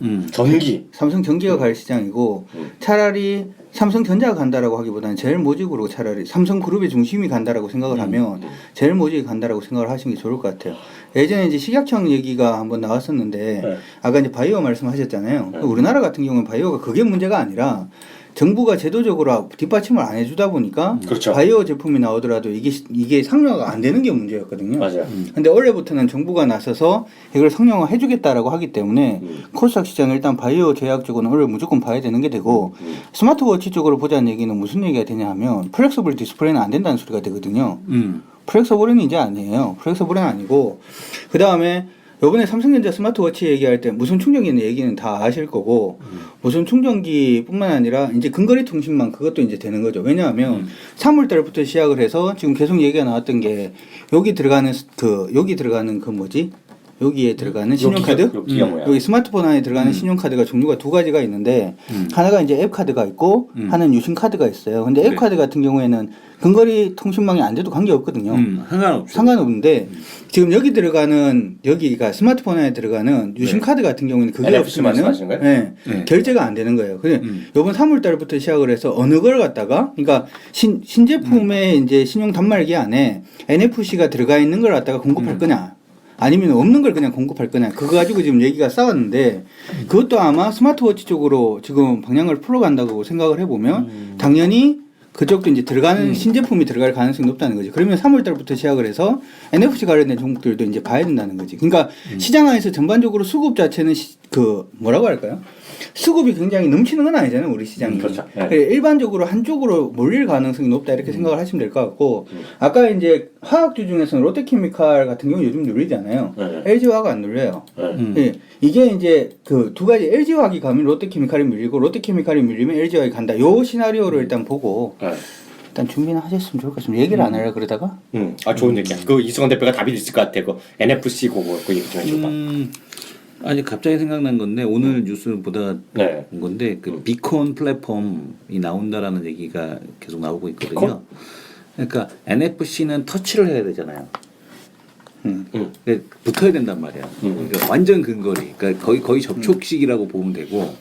[SPEAKER 4] 삼성전기가 갈 시장이고 차라리 삼성전자가 간다라고 하기보다는 제일모직으로 차라리 삼성그룹의 중심이 간다라고 생각을 하면 제일모직이 간다라고 생각을 하시는 게 좋을 것 같아요. 예전에 이제 식약청 얘기가 한번 나왔었는데 아까 이제 바이오 말씀하셨잖아요. 우리나라 같은 경우는 바이오가 그게 문제가 아니라 정부가 제도적으로 뒷받침을 안 해주다 보니까 바이오 제품이 나오더라도 이게 상용화가 안 되는 게 문제였거든요.
[SPEAKER 2] 맞아요.
[SPEAKER 4] 근데 원래부터는 정부가 나서서 이걸 상용화 해주겠다라고 하기 때문에 코스닥 시장을 일단 바이오 제약 쪽은 원래 무조건 봐야 되는 게 되고 스마트워치 쪽으로 보자는 얘기는 무슨 얘기가 되냐 하면 플렉서블 디스플레이는 안 된다는 소리가 되거든요. 플렉서블은 이제 아니에요. 플렉서블은 아니고 그 다음에 요번에 삼성전자 스마트워치 얘기할 때 무선 충전기 얘기는 다 아실 거고 무선 충전기뿐만 아니라 이제 근거리 통신망 그것도 이제 되는 거죠. 왜냐하면 3월달부터 시작을 해서 지금 계속 얘기가 나왔던 게 여기 들어가는 그 뭐지? 여기에 들어가는 신용카드,
[SPEAKER 2] 여기가 뭐야?
[SPEAKER 4] 여기 스마트폰 안에 들어가는 신용카드가 종류가 두 가지가 있는데 하나가 이제 앱카드가 있고 하나는 유심카드가 있어요. 근데 앱카드 같은 경우에는 근거리 통신망이 안 돼도 관계 없거든요.
[SPEAKER 3] 상관없죠.
[SPEAKER 4] 상관없는데 지금 여기 들어가는 여기가 스마트폰 안에 들어가는 유심카드 같은 경우는 그게
[SPEAKER 2] NFC
[SPEAKER 4] 없으면은
[SPEAKER 2] 말씀하시는 거예요?
[SPEAKER 4] 네, 결제가 안 되는 거예요. 그래 이번 3월 달부터 시작을 해서 어느 걸 갖다가 그러니까 신제품의 이제 신용 단말기 안에 NFC가 들어가 있는 걸 갖다가 공급할 거냐? 아니면 없는 걸 그냥 공급할 거냐? 그거 가지고 지금 얘기가 싸웠는데 그것도 아마 스마트워치 쪽으로 지금 방향을 풀어간다고 생각을 해보면 당연히 그쪽도 이제 들어가는 신제품이 들어갈 가능성이 높다는 거지. 그러면 3월 달부터 시작을 해서 NFC 관련된 종목들도 이제 봐야 된다는 거지. 그러니까 시장 안에서 전반적으로 수급 자체는 그 뭐라고 할까요? 수급이 굉장히 넘치는 건 아니잖아요, 우리 시장이.
[SPEAKER 2] 그렇죠. 네.
[SPEAKER 4] 일반적으로 한쪽으로 몰릴 가능성이 높다 이렇게 생각을 하시면 될 것 같고 아까 이제 화학주 중에서는 롯데케미칼 같은 경우 요즘 눌리잖아요.
[SPEAKER 2] 네.
[SPEAKER 4] LG화학은 안 눌려요.
[SPEAKER 2] 네.
[SPEAKER 4] 예, 이게 이제 그 두 가지 LG화학이 가면 롯데케미칼이 밀리고 롯데케미칼이 밀리면 LG화학이 간다. 요 시나리오를 일단 보고
[SPEAKER 2] 네.
[SPEAKER 4] 일단 준비는 하셨으면 좋을 것 같습니다. 얘기를 안 하려고 그러다가
[SPEAKER 2] 아 좋은 얘기야. 그 이승원 대표가 답이 있을 것 같아. 그 NFC 그거 그 얘기 좀 해줘봐.
[SPEAKER 3] 아니 갑자기 생각난 건데 오늘 뉴스를 보다가
[SPEAKER 2] 네.
[SPEAKER 3] 본 건데 그 비콘 플랫폼이 나온다라는 얘기가 계속 나오고 있거든요.
[SPEAKER 2] 비콘?
[SPEAKER 3] 그러니까 NFC는 터치를 해야 되잖아요. 그러니까 붙어야 된단 말이야. 그러니까 완전 근거리. 그러니까 거의 접촉식이라고 보면 되고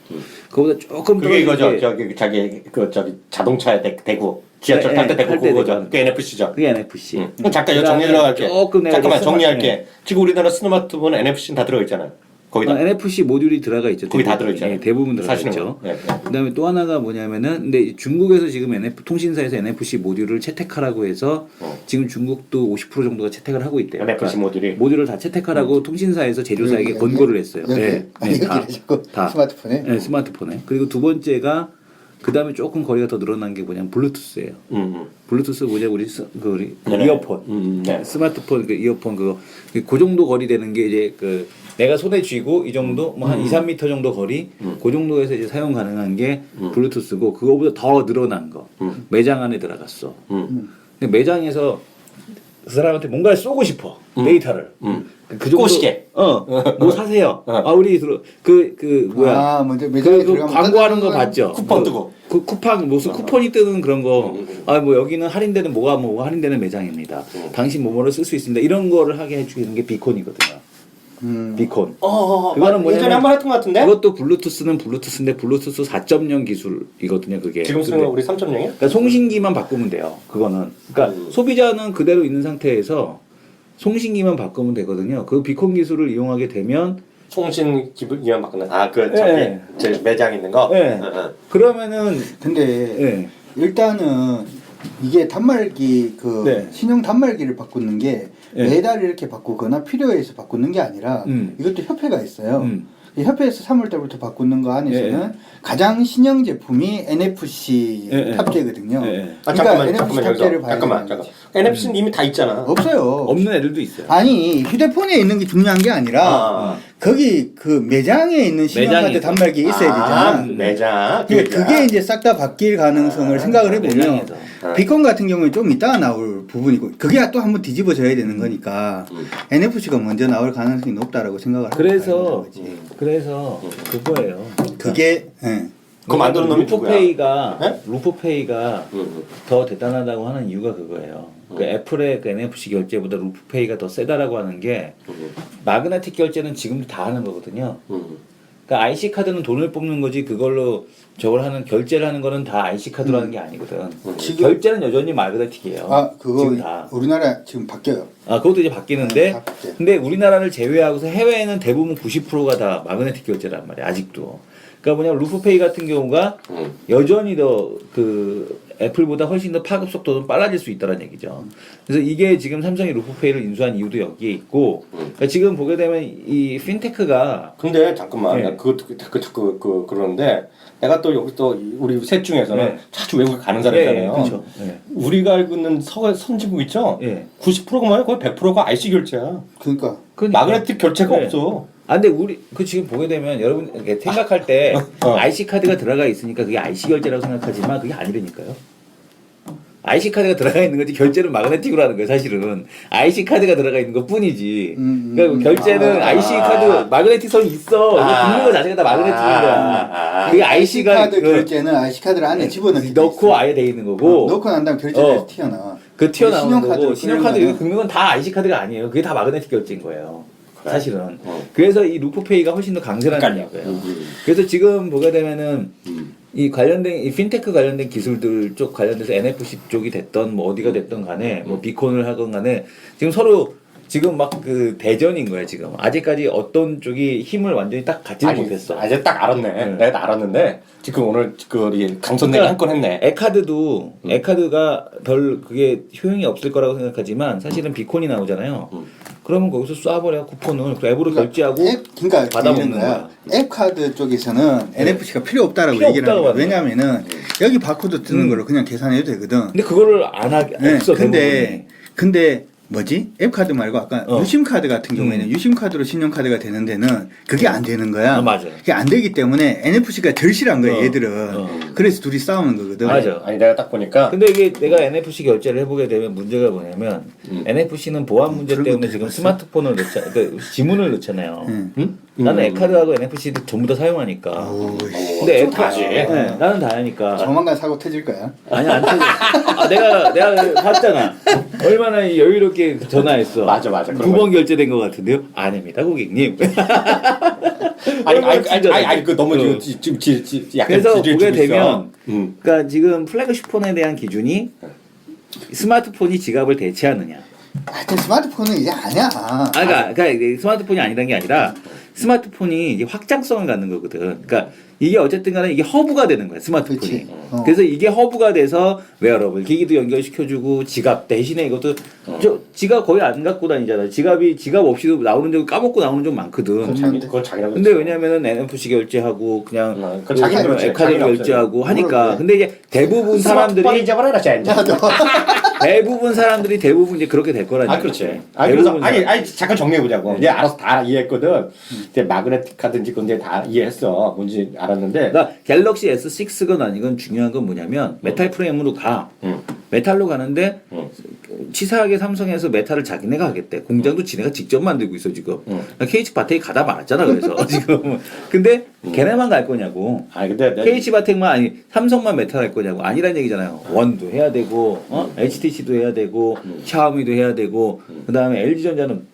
[SPEAKER 3] 그거보다 조금
[SPEAKER 2] 그게 이거죠.
[SPEAKER 3] 떨어지게
[SPEAKER 2] 저기 자기 그 저기 자동차에 대고 지하철 탈 때
[SPEAKER 3] 네,
[SPEAKER 2] 대고
[SPEAKER 3] 탈때
[SPEAKER 2] 그거죠.
[SPEAKER 3] 대고.
[SPEAKER 2] 그게 NFC죠.
[SPEAKER 3] 그게 NFC.
[SPEAKER 2] 잠깐 이거 정리하려고 할게.
[SPEAKER 3] 조금 내가
[SPEAKER 2] 잠깐만
[SPEAKER 3] 이제
[SPEAKER 2] 정리할게. 지금 우리나라 스마트폰 NFC 다 들어가 있잖아요. 거기다.
[SPEAKER 3] NFC 모듈이 들어가 있죠.
[SPEAKER 2] 거기 다
[SPEAKER 3] 대부분.
[SPEAKER 2] 들어있잖아요.
[SPEAKER 3] 예, 대부분 들어가
[SPEAKER 2] 사시는
[SPEAKER 3] 있죠.
[SPEAKER 2] 거. 네, 네.
[SPEAKER 3] 그다음에 또 하나가 뭐냐면은 근데 중국에서 지금 통신사에서 NFC 모듈을 채택하라고 해서 지금 중국도 50% 정도가 채택을 하고 있대요.
[SPEAKER 2] NFC 모듈이.
[SPEAKER 3] 모듈을 다 채택하라고 통신사에서 제조사에게 권고를 했어요. 네,
[SPEAKER 4] 여기를 자꾸
[SPEAKER 3] 다.
[SPEAKER 4] 스마트폰에.
[SPEAKER 3] 네, 스마트폰에. 그리고 두 번째가 그다음에 조금 거리가 더 늘어난 게 뭐냐면 블루투스예요. 블루투스 뭐냐 우리
[SPEAKER 2] 네네.
[SPEAKER 3] 이어폰,
[SPEAKER 2] 네.
[SPEAKER 3] 스마트폰 그 이어폰 그 정도 거리 되는 게 이제 그 내가 손에 쥐고 이 정도 뭐 한 2, 3m 정도 거리 그 정도에서 이제 사용 가능한 게 블루투스고 그거보다 더 늘어난 거 매장 안에 들어갔어. 근데 매장에서 그 사람한테 뭔가를 쏘고 싶어 데이터를. 그 정도
[SPEAKER 2] 꼬시게.
[SPEAKER 3] 뭐 사세요. 아 우리 뭐야
[SPEAKER 4] 아, 먼저 매장에
[SPEAKER 3] 그
[SPEAKER 4] 들어가면
[SPEAKER 3] 광고하는 거
[SPEAKER 4] 딴
[SPEAKER 3] 봤죠?
[SPEAKER 2] 쿠폰 뜨고.
[SPEAKER 3] 그 쿠팡 무슨 쿠폰이 뜨는 그런 거. 아 뭐 여기는 할인되는 뭐가 할인되는 매장입니다. 당신 뭐뭐를 쓸 수 있습니다. 이런 거를 하게 해주는 게 비콘이거든요. 비콘. 그거는 뭐냐면
[SPEAKER 2] 예전에 한번 했던 것 같은데.
[SPEAKER 3] 그것도 블루투스는 블루투스인데 블루투스 4.0 기술이거든요. 그게.
[SPEAKER 2] 지금 쓰는 거 우리 3.0이야?
[SPEAKER 3] 그러니까 송신기만 바꾸면 돼요. 그거는. 그러니까 소비자는 그대로 있는 상태에서 송신기만 바꾸면 되거든요. 그 비콘 기술을 이용하게 되면
[SPEAKER 2] 송신 기분 이만 바꾸는. 그
[SPEAKER 3] 네.
[SPEAKER 2] 저기 제 매장 있는 거.
[SPEAKER 3] 네.
[SPEAKER 2] 그러면은
[SPEAKER 4] 근데
[SPEAKER 3] 예.
[SPEAKER 4] 일단은 이게 단말기 그
[SPEAKER 3] 네.
[SPEAKER 4] 신용 단말기를 바꾸는 게
[SPEAKER 3] 네.
[SPEAKER 4] 매달 이렇게 바꾸거나 필요해서 바꾸는 게 아니라 이것도 협회가 있어요. 이 협회에서 3월 달부터 바꾸는 거 안에서는 가장 신형 제품이 NFC 탑재거든요. 그러니까 NFC 탑재를 봐야 되는 거지.
[SPEAKER 2] NFC는 이미 다 있잖아.
[SPEAKER 4] 없어요.
[SPEAKER 3] 없는 애들도 있어요.
[SPEAKER 4] 아니 휴대폰에 있는 게 중요한 게 아니라 거기 그 매장에 있는 신용카드
[SPEAKER 3] 매장에
[SPEAKER 4] 단말기 있어야 되잖아.
[SPEAKER 2] 매장.
[SPEAKER 4] 그게 이제 싹 다 바뀔 가능성을 생각을 해보면
[SPEAKER 3] 매장에서.
[SPEAKER 4] 비콘 같은 경우는 좀 이따가 나올 부분이고 그게 또 한번 뒤집어져야 되는 거니까 NFC가 먼저 나올 가능성이 높다라고 생각을 하고
[SPEAKER 3] 그래서
[SPEAKER 4] 있는 거지.
[SPEAKER 3] 그래서 그거예요.
[SPEAKER 4] 그게
[SPEAKER 2] 그거 만드는 놈이 누구야?
[SPEAKER 3] 루프페이가 더 대단하다고 하는 이유가 그거예요. 그 애플의 그 NFC 결제보다 루프페이가 더 세다라고 하는 게 마그네틱 결제는 지금도 다 하는 거거든요. 그러니까 IC 카드는 돈을 뽑는 거지 그걸로 저걸 하는 결제를 하는 거는 다 IC 카드로 하는 게 아니거든. 결제는 여전히 마그네틱이에요.
[SPEAKER 4] 그거
[SPEAKER 3] 지금 다.
[SPEAKER 4] 우리나라 지금 바뀌어요.
[SPEAKER 3] 그것도 이제 바뀌는데
[SPEAKER 4] 다 바뀌어요.
[SPEAKER 3] 근데 우리나라를 제외하고서 해외에는 대부분 90%가 다 마그네틱 결제란 말이야 아직도. 그러니까 뭐냐면 루프페이 같은 경우가 여전히 더 그 애플보다 훨씬 더 파급 속도는 빨라질 수 있다는 얘기죠. 그래서 이게 지금 삼성이 루프페이를 인수한 이유도 여기에 있고 그러니까 지금 보게 되면 이 핀테크가
[SPEAKER 2] 근데 잠깐만
[SPEAKER 3] 네.
[SPEAKER 2] 나 그것도 그러는데 내가 또 여기 또 우리 셋 중에서는
[SPEAKER 3] 네.
[SPEAKER 2] 자주 외국에 가는 사람이잖아요.
[SPEAKER 3] 그렇죠. 네.
[SPEAKER 2] 우리가 알고 있는 선진국 있죠?
[SPEAKER 3] 예.
[SPEAKER 2] 90%가 뭐야? 거의 100%가 IC 결제야.
[SPEAKER 4] 그러니까
[SPEAKER 2] 마그네틱 결제가
[SPEAKER 3] 네.
[SPEAKER 2] 없어.
[SPEAKER 3] 근데 우리 지금 보게 되면 여러분 이렇게 생각할 때 IC 카드가 들어가 있으니까 그게 IC 결제라고 생각하지만 그게 아니라니까요. IC 카드가 들어가 있는 거지 결제는 마그네틱으로 하는 거예요. 사실은 IC 카드가 들어가 있는 것 뿐이지. 그러니까 결제는 IC 카드 마그네틱 선이 있어. 있는 거 자체가 다 마그네틱인 거야. 그게 IC가
[SPEAKER 4] 카드 결제는 IC 카드를 안에 집어넣기
[SPEAKER 3] 넣고 아예 돼 있는 거고.
[SPEAKER 4] 넣고 난 다음 결제돼서 튀어나와.
[SPEAKER 3] 그 튀어나오는
[SPEAKER 4] 신용카드
[SPEAKER 3] 거고 신용카드 이거 긁는 건 다 IC 카드가 아니에요. 그게 다 마그네틱 결제인 거예요. 사실은. 그래서 이 루프페이가 훨씬 더 강세라는 거예요. 그래서 지금 보게 되면은 이 관련된 이 핀테크 관련된 기술들 쪽 관련돼서 NFC 쪽이 됐던 뭐 어디가 됐던 간에 뭐 비콘을 하건 간에 지금 서로 지금 막 그 대전인 거야 지금. 아직까지 어떤 쪽이 힘을 완전히 딱 갖지는 못했어.
[SPEAKER 2] 아직 딱 알았네. 내가 다 알았는데 지금 오늘 그 강선생이 한 건 했네.
[SPEAKER 3] 에카드가 별 그게 효용이 없을 거라고 생각하지만 사실은 비콘이 나오잖아요. 그러면 거기서 쏴버려 쿠폰을 그 앱으로 결제하고
[SPEAKER 4] 그러니까
[SPEAKER 3] 받아먹는 거야.
[SPEAKER 4] 앱 카드 쪽에서는 NFC가 필요 없다라고
[SPEAKER 3] 필요
[SPEAKER 4] 얘기를 하는
[SPEAKER 3] 없다고
[SPEAKER 4] 거야. 왜냐하면은 여기 바코드 뜨는 걸로 그냥 계산해도 되거든.
[SPEAKER 3] 근데 그거를 안 하게 없어.
[SPEAKER 4] 근데 뭐지? 앱 카드 말고 아까 유심 카드 같은 경우에는 유심 카드로 신용 카드가 되는 데는 그게 안 되는 거야.
[SPEAKER 3] 맞아.
[SPEAKER 4] 그게 안 되기 때문에 NFC가 절실한 거야, 얘들은. 그래서 둘이 싸우는 거거든.
[SPEAKER 3] 맞아.
[SPEAKER 2] 아니 내가 딱 보니까
[SPEAKER 3] 근데 이게 내가 NFC 결제를 해보게 되면 문제가 뭐냐면 NFC는 보안 문제
[SPEAKER 4] 그런
[SPEAKER 3] 때문에
[SPEAKER 4] 것도
[SPEAKER 3] 지금
[SPEAKER 4] 해봤어?
[SPEAKER 3] 스마트폰을 그러니까 지문을 넣잖아요. 나는 에카드하고 NFC도 전부 다 사용하니까. 근데
[SPEAKER 2] 다지.
[SPEAKER 3] 나는 다 하니까.
[SPEAKER 4] 조만간 사고 터질 거야.
[SPEAKER 3] 아니 안 터져. 아 내가 봤잖아. 얼마나 여유롭게 전화했어.
[SPEAKER 2] 맞아.
[SPEAKER 3] 9번 결제된 것 같은데요? 아닙니다 고객님.
[SPEAKER 2] 아니 그 너무 지금 약간
[SPEAKER 3] 그래서
[SPEAKER 2] 지지를
[SPEAKER 3] 보게
[SPEAKER 2] 주고 있어.
[SPEAKER 3] 되면 그러니까 지금 플래그십 폰에 대한 기준이 스마트폰이 지갑을 대체하느냐.
[SPEAKER 4] 하여튼 스마트폰은 이제 아니야.
[SPEAKER 3] 그러니까 스마트폰이 아니라는 게 아니라 스마트폰이 이제 확장성을 갖는 거거든. 그러니까 이게 어쨌든 간에 이게 허브가 되는 거야, 스마트폰이.
[SPEAKER 4] 그치.
[SPEAKER 3] 그래서 이게 허브가 돼서 웨어러블 기기도 연결시켜주고 지갑 대신에 이것도 지갑 거의 안 갖고 다니잖아. 지갑 없이도 나오는 적 까먹고 나오는 적 많거든.
[SPEAKER 2] 그건 자기라고.
[SPEAKER 3] 근데 왜냐면은 NFC 결제하고 그냥
[SPEAKER 2] 그건 자기 그렇지.
[SPEAKER 3] 에카드 결제하고 하니까. 근데 이제 대부분 사람들이 대부분 이제 그렇게 될 거라니까.
[SPEAKER 2] 그렇지. 그래서 잠깐 정리해 보자고. 이제 알아서 다 이해했거든. 이제 마그네틱 카드인지 근데 다 이해했어. 뭔지 알았는데.
[SPEAKER 3] 그러니까 갤럭시 S6건 아니건 중요한 건 뭐냐면 메탈 프레임으로 가. 메탈로 가는데 치사하게 삼성에서 메탈을 자기네가 하겠대. 공장도 지네가 직접 만들고 있어 지금. KH 바텍이 가다 말았잖아 그래서 지금. 근데 걔네만 갈 거냐고.
[SPEAKER 2] 근데
[SPEAKER 3] KH 바텍만 아니 삼성만 메탈 할 거냐고. 아니란 얘기잖아요. 원도 해야 되고 HTC도 해야 되고 샤오미도 해야 되고 그다음에 LG전자는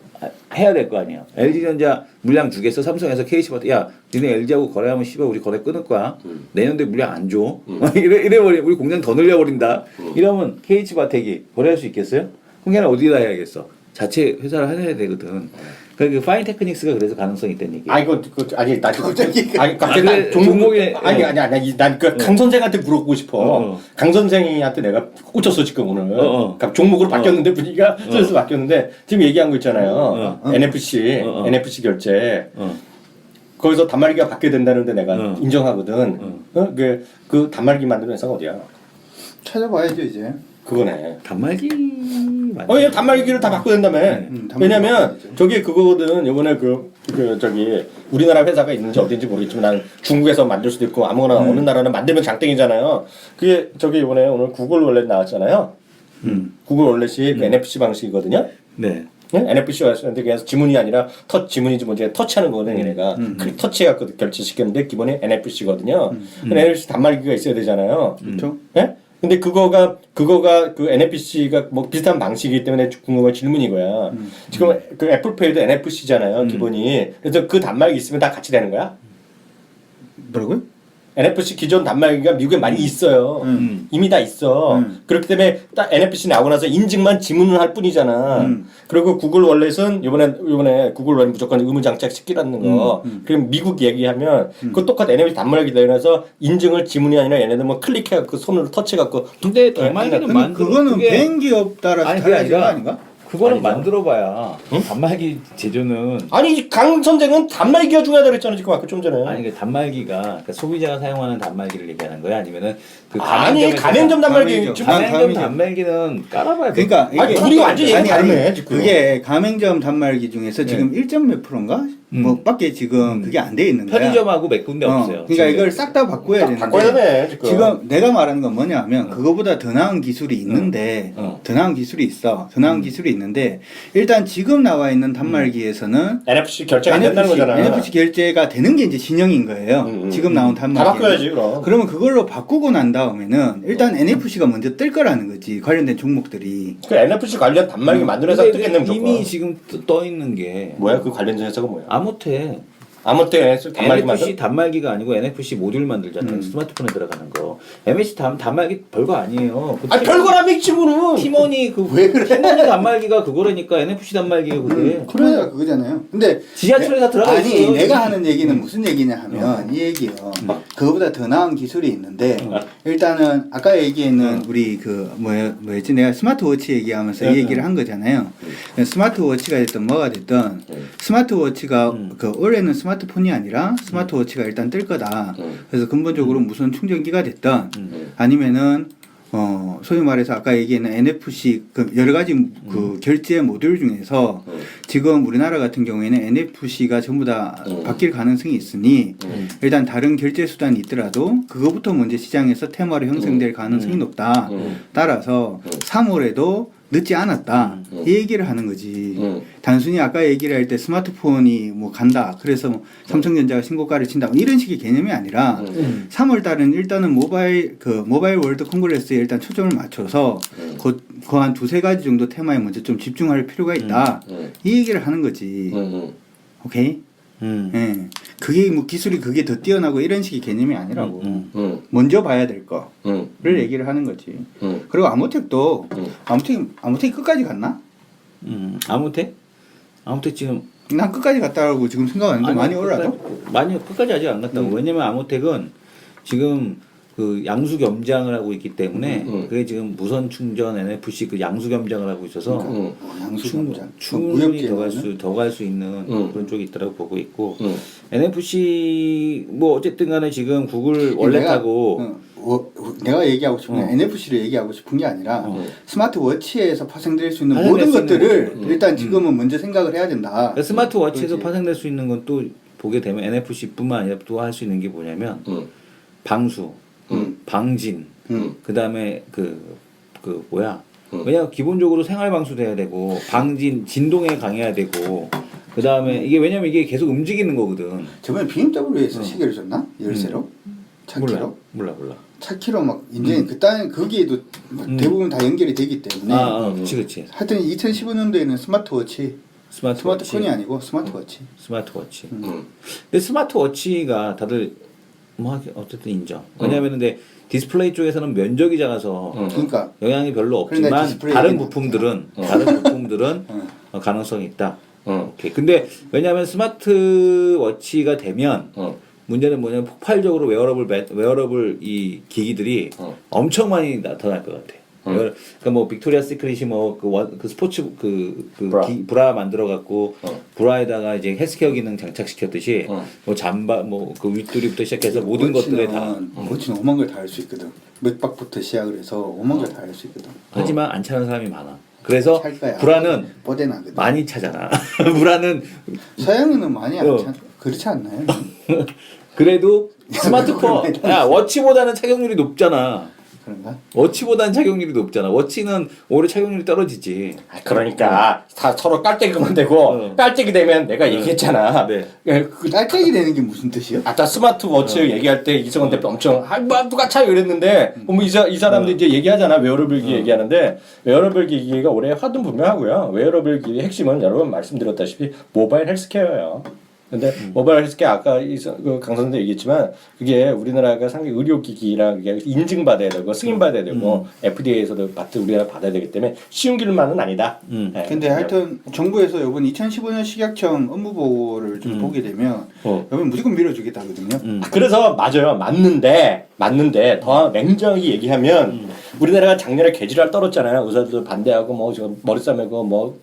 [SPEAKER 3] 해야 될 거 아니야. LG전자 물량 주겠어. 삼성에서 KH 바텍 야 니네 LG하고 거래하면 씨발 우리 거래 끊을 거야. 내년도에 물량 안 줘. 이래버리 우리 공장 더 늘려버린다. 이러면 KH 바텍이 거래할 수 있겠어요? 그럼 걔는 어디다 해야겠어? 자체 회사를 해야 되거든. 그 파인 테크닉스가 그래서 가능성이 있다는 얘기.
[SPEAKER 2] 갑자기 종목에 난 그 강 선생한테 물어보고 싶어. 강 선생한테 내가 꽂혔어 지금 오늘. 종목으로 바뀌었는데 분위기가 슬슬 바뀌었는데 지금 얘기한 거 있잖아요. NFC 결제. 거기서 단말기가 받게 된다는데 내가 인정하거든. 그 단말기 만드는 회사가 어디야?
[SPEAKER 4] 찾아봐야죠 이제.
[SPEAKER 2] 그거네.
[SPEAKER 3] 단말기
[SPEAKER 2] 단말기를 다 바꿔야 된다며. 왜냐면 저기 그거거든. 이번에 저기 우리나라 회사가 있는지 어딘지 모르겠지만 난 중국에서 만들 수도 있고 아무거나 어느 나라는 만들면 장땡이잖아요. 그게 저기 이번에 오늘 구글 월렛 나왔잖아요. 구글 월렛이 그 NFC 방식이거든요.
[SPEAKER 3] 네.
[SPEAKER 2] NFC가 왔는데 그냥 지문이 아니라 지문인지 뭔지 터치하는 거거든 얘네가. 클릭 터치해갖고 결제시켰는데 기본이 NFC거든요. NFC 단말기가 있어야 되잖아요.
[SPEAKER 4] 그렇죠.
[SPEAKER 2] 예? 근데 그거가 그 NFC가 뭐 비슷한 방식이기 때문에 궁금한 질문이 이거야. 지금 그 애플페이도 NFC잖아요, 기본이. 그래서 그 단말기 있으면 다 같이 되는 거야?
[SPEAKER 4] 뭐라고요?
[SPEAKER 2] NFC 기존 단말기가 미국에 많이 있어요. 이미 다 있어. 그렇기 때문에 딱 NFC 나오고 나서 인증만 지문을 할 뿐이잖아. 그리고 구글 월렛은 이번에 구글 월렛 무조건 의무 장착 시키라는 거. 그럼 미국 얘기하면 그 똑같은 NFC 단말기 내놔서 인증을 지문이 아니라 얘네들 뭐 클릭해갖고 손으로 터치해갖고.
[SPEAKER 3] 근데 단말기는
[SPEAKER 4] 그거는 비행기 없 따라서
[SPEAKER 3] 아니 그게 아니라
[SPEAKER 4] 아닌가?
[SPEAKER 3] 그거는
[SPEAKER 2] 아니죠.
[SPEAKER 3] 만들어봐야 단말기 제조는
[SPEAKER 2] 아니 강 선생은 단말기가 중요하다 그랬잖아 지금 아까 좀 전에.
[SPEAKER 3] 아니 그 단말기가 그러니까 소비자가 사용하는 단말기를 얘기하는 거야 아니면은 그
[SPEAKER 2] 아니 가맹점 단말기 지금
[SPEAKER 3] 가맹점 단말기는 깔아봐야 돼.
[SPEAKER 4] 그러니까
[SPEAKER 2] 아니 둘이 완전히 얘기 다르네 지금.
[SPEAKER 4] 그게 가맹점 단말기 중에서 지금 1점 몇 프로인가? 뭐 밖에 지금 그게 안 돼 있는 거야.
[SPEAKER 3] 편의점하고 몇 군데 없어요.
[SPEAKER 4] 그러니까 이걸 싹 다 바꿔야 되는데.
[SPEAKER 2] 바꿔야 돼 지금.
[SPEAKER 4] 지금 내가 말하는 건 뭐냐면 그거보다 더 나은 기술이 있는데 더 나은 기술이 있어. 더 나은 기술이 있는데 일단 지금 나와 있는 단말기에서는
[SPEAKER 2] NFC 결제가 안 된다는 거잖아.
[SPEAKER 4] NFC 결제가 되는 게 이제 진영인 거예요. 지금 나온 단말기.
[SPEAKER 2] 다 바꿔야지 그럼.
[SPEAKER 4] 그러면 그걸로 바꾸고 난 다음에는 일단 NFC가 먼저 뜰 거라는 거지. 관련된 종목들이.
[SPEAKER 2] 그 NFC 관련 단말기 만드는 회사 뜨겠네 무조건.
[SPEAKER 3] 이미 지금 떠 있는 게
[SPEAKER 2] 뭐야 그 관련 회사가 뭐야?
[SPEAKER 3] 아무튼
[SPEAKER 2] 아무튼 단말기
[SPEAKER 3] NFC
[SPEAKER 2] 만들.
[SPEAKER 3] 단말기가 아니고 NFC 모듈 만들잖아요. 스마트폰에 들어가는 거. MSC 단말기 별거 아니에요. 그
[SPEAKER 2] 아니 별거라며 지금은.
[SPEAKER 3] 팀원이
[SPEAKER 4] 왜 그래?
[SPEAKER 3] 팀원이 단말기가 그거라니까 NFC 단말기예요 그게.
[SPEAKER 4] 그러니까 그거잖아요. 근데
[SPEAKER 3] 지하철에 다 들어가
[SPEAKER 4] 아니
[SPEAKER 3] 있어요.
[SPEAKER 4] 내가 하는 얘기는 무슨 얘기냐 하면 이 얘기요. 그거보다 더 나은 기술이 있는데 일단은 아까 얘기했는 우리 그 뭐였지 내가 스마트워치 얘기하면서 이 얘기를 한 거잖아요. 스마트워치가 됐든 뭐가 됐든 스마트워치가 그 올해는 스마트폰이 아니라 스마트워치가 일단 뜰 거다. 그래서 근본적으로 무슨 충전기가 됐든 아니면은 소위 말해서 아까 얘기했는 NFC 그 여러 가지 그 결제 모듈 중에서 지금 우리나라 같은 경우에는 NFC가 전부 다 바뀔 가능성이 있으니 일단 다른 결제 수단이 있더라도 그거부터 먼저 시장에서 테마로 형성될 가능성이 높다. 따라서 3월에도 늦지 않았다. 이 얘기를 하는 거지. 단순히 아까 얘기를 할 때 스마트폰이 뭐 간다. 그래서 뭐 삼성전자가 신고가를 친다. 뭐 이런 식의 개념이 아니라 3월 달은 일단은 모바일 월드 콩그레스에 일단 초점을 맞춰서 그 한 두세 가지 정도 테마에 먼저 좀 집중할 필요가 있다. 이 얘기를 하는 거지. 오케이? 예. 그게 뭐 기술이 그게 더 뛰어나고 이런 식의 개념이 아니라고. 먼저 봐야 될 거를 얘기를 하는 거지. 그리고 아모텍도 아모텍이 끝까지 갔나?
[SPEAKER 3] 아무튼 지금
[SPEAKER 4] 난 끝까지 갔다라고 지금 생각하는데 많이 올라도?
[SPEAKER 3] 많이 끝까지 아직 안 갔다고. 왜냐면 아모텍은 지금 그 양수 겸장을 하고 있기 때문에 그게 지금 무선 충전 NFC 그 양수 겸장을 하고 있어서
[SPEAKER 4] 양수 겸장.
[SPEAKER 3] 충분히 더 갈 수 있는 그런 쪽이 있더라고 보고 있고 NFC 뭐 어쨌든 간에 지금 구글 월렛하고
[SPEAKER 4] 내가 얘기하고 싶은 게 NFC를 얘기하고 싶은 게 아니라 스마트워치에서 파생될 수 있는 모든 것들을 일단 지금은 먼저 생각을 해야 된다.
[SPEAKER 3] 그러니까 스마트워치에서 파생될 수 있는 건 또 보게 되면 NFC뿐만 아니라 또 할 수 있는 게 뭐냐면 방수, 방진, 그 다음에 왜냐 기본적으로 생활 방수돼야 되고 방진 진동에 강해야 되고 그 다음에 이게 왜냐면 이게 계속 움직이는 거거든.
[SPEAKER 4] 저번에 BMW에서 시계를 줬나? 열쇠로? 차키로?
[SPEAKER 3] 몰라.
[SPEAKER 4] 차키로 막 이제 그딴 거기에도 대부분 다 연결이 되기 때문에.
[SPEAKER 3] 그렇지.
[SPEAKER 4] 하여튼 2015년도에는 스마트폰이 아니고 스마트워치.
[SPEAKER 3] 근데 스마트워치가 다들 뭐 어쨌든 인정. 왜냐하면 근데 디스플레이 쪽에서는 면적이 작아서
[SPEAKER 4] 그러니까
[SPEAKER 3] 영향이 별로 없지만 다른 부품들은 가능성이 있다. 오케이. 근데 왜냐하면 스마트워치가 되면 문제는 뭐냐면 폭발적으로 웨어러블 이 기기들이 엄청 많이 나타날 것 같아. 그러니까 뭐 빅토리아 시크릿이 뭐 그 스포츠 브라 만들어 갖고 브라에다가 이제 헬스케어 기능 장착시켰듯이 뭐 잠바 뭐 그 윗두리부터 시작해서 모든 것들에 다
[SPEAKER 4] 워치는 오만 걸 다 할 수 있거든. 맥박부터 시작을 해서 오만 걸 다 할 수 있거든.
[SPEAKER 3] 하지만 안 차는 사람이 많아. 그래서
[SPEAKER 4] 거야.
[SPEAKER 3] 브라는
[SPEAKER 4] 뽀대나거든.
[SPEAKER 3] 많이 차잖아. 브라는
[SPEAKER 4] 서양인은 많이 안 차. 그렇지 않나요?
[SPEAKER 3] 그래도 스마트폰 워치보다는 착용률이 높잖아.
[SPEAKER 4] 그런가?
[SPEAKER 3] 워치보다는 착용률이 높잖아. 워치는 오히려 착용률이 떨어지지.
[SPEAKER 2] 그러니까 다 서로 깔때기만 되고 깔때기 되면 내가 얘기했잖아.
[SPEAKER 3] 네.
[SPEAKER 4] 깔때기 되는 게 무슨 뜻이요?
[SPEAKER 2] 아까 스마트워치 얘기할 때 이성원 대표 엄청 뭐 누가 차요 이랬는데 뭐 이 사람들 이제 얘기하잖아. 웨어러블 기기 얘기하는데 웨어러블 기기가 올해 화두는 분명하고요. 웨어러블 기기의 핵심은 여러분 말씀드렸다시피 모바일 헬스케어예요. 근데 모바일 헬스케어 아까 강 선생도 얘기했지만 그게 우리나라가 상당히 의료기기랑 인증받아야 되고 승인받아야 되고 FDA에서도 우리나라 받아야 되기 때문에 쉬운 길만은 아니다. 네.
[SPEAKER 4] 근데 하여튼 정부에서 이번 2015년 식약청 업무보고를 좀 보게 되면 이번 무조건 밀어주겠다 하거든요.
[SPEAKER 2] 그래서 맞아요. 맞는데 더 냉정하게 얘기하면 우리나라가 작년에 개지랄 떨었잖아요. 의사들 반대하고 뭐 지금 머리 싸매고 뭐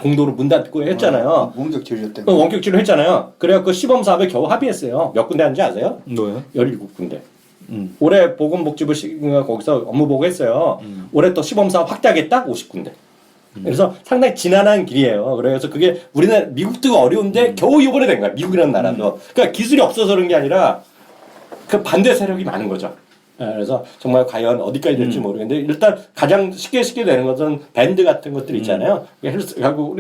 [SPEAKER 2] 공도로 문 닫고 했잖아요.
[SPEAKER 4] 원격 진료 때문에.
[SPEAKER 2] 원격 진료 했잖아요. 그래갖고 시범 사업에 겨우 합의했어요. 몇 군데 하는지 아세요?
[SPEAKER 3] 뭐요?
[SPEAKER 2] 17군데. 올해 보건복지부 거기서 업무 보고했어요. 올해 또 시범 사업 확대하겠다 50군데. 그래서 상당히 지난한 길이에요. 그래서 그게 우리나라 미국도 어려운데 겨우 이번에 된 거야. 미국이라는 나라도. 그러니까 기술이 없어서 그런 게 아니라 그 반대 세력이 많은 거죠. 그래서 정말 과연 어디까지 될지 모르겠는데 일단 가장 쉽게 되는 것은 밴드 같은 것들 있잖아요. 헬스하고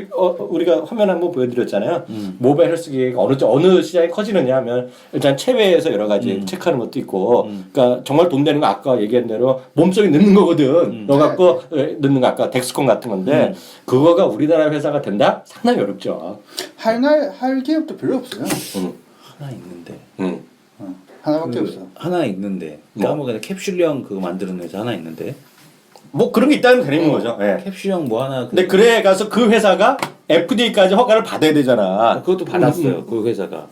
[SPEAKER 2] 우리가 화면 한번 보여드렸잖아요. 모바일 헬스 기계가 어느 시장이 커지느냐 하면 일단 체외에서 여러 가지 체크하는 것도 있고, 그러니까 정말 돈 되는 거 아까 얘기한 대로 몸속에 넣는 거거든. 넣어갖고 넣는 거 아까 덱스콘 같은 건데 그거가 우리나라 회사가 된다? 상당히 어렵죠.
[SPEAKER 4] 할 기업도 별로 없어요.
[SPEAKER 3] 하나 있는데.
[SPEAKER 4] 하나밖에 없어.
[SPEAKER 3] 하나 있는데. 까먹었네. 캡슐형 그거 만드는 회사 하나 있는데.
[SPEAKER 2] 뭐 그런 게 있다면 되는 거죠. 예.
[SPEAKER 3] 캡슐형 뭐 하나.
[SPEAKER 2] 근데 그래 가서 그 회사가 FDA까지 허가를 받아야 되잖아.
[SPEAKER 3] 그것도 받았어요. 그 회사가.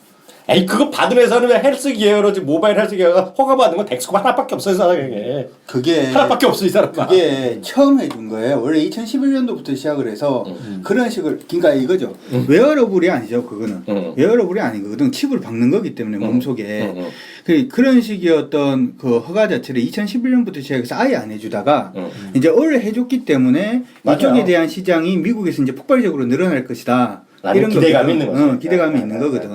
[SPEAKER 2] 에이 그거 받은 회사는 왜 헬스 기계로 지금 모바일 헬스 기계가 허가 받는 건 덱스콘 하나밖에 없어요, 사장님에.
[SPEAKER 4] 그게
[SPEAKER 2] 하나밖에 없어 이 사람.
[SPEAKER 4] 그게 처음 해준 거예요. 원래 2011년도부터 시작을 해서 그런 식을 그러니까 이거죠. 웨어러블이 아니죠. 그거는 웨어러블이 아니거든. 칩을 박는 거기 때문에 몸속에 그런 식의 어떤 그 허가 자체를 2011년부터 시작해서 아예 안 해주다가 이제 올해 해줬기 때문에
[SPEAKER 2] 맞아요.
[SPEAKER 4] 이쪽에 대한 시장이 미국에서 이제 폭발적으로 늘어날 것이다.
[SPEAKER 2] 이런 기대감이 있는 거죠.
[SPEAKER 4] 기대감이 있는 거거든.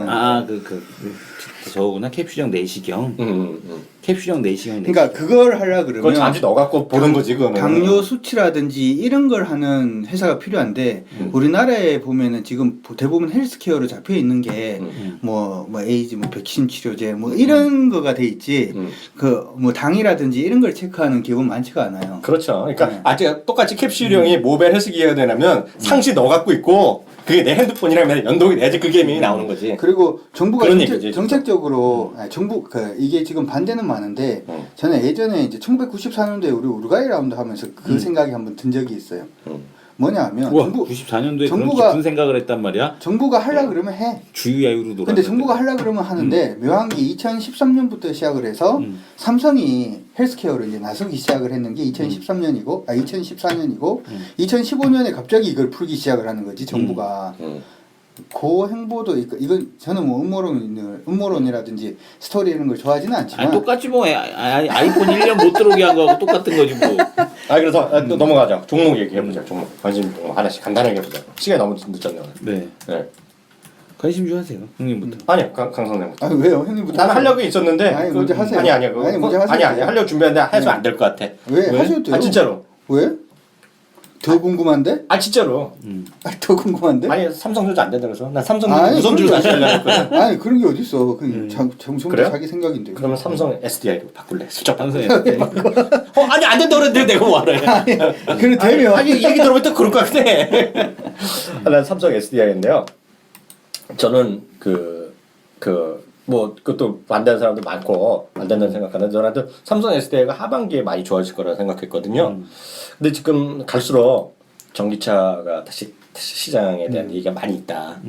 [SPEAKER 3] 저거구나. 캡슐형 내시경. 캡슐형 내시경.
[SPEAKER 4] 그러니까 그걸 하려 그러면
[SPEAKER 2] 그걸 자주 넣어갖고 보는 거지 그거는.
[SPEAKER 4] 당뇨 수치라든지 이런 걸 하는 회사가 필요한데 우리나라에 보면은 지금 대부분 헬스케어로 잡혀 있는 게 뭐 에이즈 뭐 백신 치료제 뭐 이런 거가 돼 있지 그 뭐 당이라든지 이런 걸 체크하는 기업은 많지가 않아요.
[SPEAKER 2] 그렇죠. 그러니까 아직 똑같이 캡슐형이 모바일 헬스 기계가 되려면 상시 넣어갖고 있고 그게 내 핸드폰이랑 연동이 돼야지 그 게임이 나오는 거지.
[SPEAKER 4] 그리고 정부가
[SPEAKER 2] 그런 얘기지,
[SPEAKER 4] 정책적으로 정부 이게 지금 반대는 많은데 저는 예전에 이제 1994년도에 우리 우루과이 라운드 하면서 그 생각이 한번 든 적이 있어요. 뭐냐면
[SPEAKER 3] 우와, 94년도에 그런 깊은 생각을 했단 말이야?
[SPEAKER 4] 정부가 하려 그러면 해.
[SPEAKER 3] 주유야유로 놀아.
[SPEAKER 4] 근데 정부가 하려 그러면 하는데 묘한 게 2013년부터 시작을 해서 삼성이 헬스케어를 이제 나서기 시작을 했는 게 2013년이고 2014년이고 2015년에 갑자기 이걸 풀기 시작을 하는 거지 정부가. 그 행보도 이건 저는 뭐 음모론이라든지 스토리 이런 걸 좋아하지는 않지만
[SPEAKER 3] 아니 똑같이 뭐 아이폰 1년 못 들어오게 한 거하고 똑같은 거지 뭐.
[SPEAKER 2] 그래서 또 넘어가자. 종목 얘기해보자. 종목 관심 종목 하나씩 간단하게 해보자. 시간이 너무 늦었네요.
[SPEAKER 3] 네.
[SPEAKER 2] 네.
[SPEAKER 3] 관심 좀 하세요, 형님부터.
[SPEAKER 2] 아니요, 강성님부터.
[SPEAKER 4] 아니 왜요, 형님부터?
[SPEAKER 2] 나는 하려고 있었는데.
[SPEAKER 4] 아니 먼저 하세요.
[SPEAKER 2] 아니
[SPEAKER 4] 먼저 하세요.
[SPEAKER 2] 아니 하려고 준비했는데 해서 안 될 것 같아.
[SPEAKER 4] 왜? 하셔도 돼요.
[SPEAKER 2] 진짜로.
[SPEAKER 4] 왜? 더 궁금한데?
[SPEAKER 2] 진짜로.
[SPEAKER 4] 더 궁금한데?
[SPEAKER 2] 아니 삼성전자 안 된다 그래서 난 삼성전자 우선주로 다시 하려고 했거든.
[SPEAKER 4] 아니 그런 게 어딨어. 전부
[SPEAKER 2] 그래요?
[SPEAKER 4] 자기 생각인데.
[SPEAKER 2] 그러면 삼성 SDI로 바꿀래. 슬쩍
[SPEAKER 3] 삼성
[SPEAKER 2] 바꿀래. 아니 안 된다 그랬는데 내가 뭐하래.
[SPEAKER 4] 그래 되면
[SPEAKER 2] 아니 얘기 들어보면 또 그럴 것 같아. 난 삼성 SDI인데요. 저는 뭐 그것도 반대하는 사람도 많고 안 된다는 생각하는 저한테 삼성 SDI가 하반기에 많이 좋아질 거라 생각했거든요. 근데 지금 갈수록 전기차가 다시 시장에 대한 얘기가 많이 있다.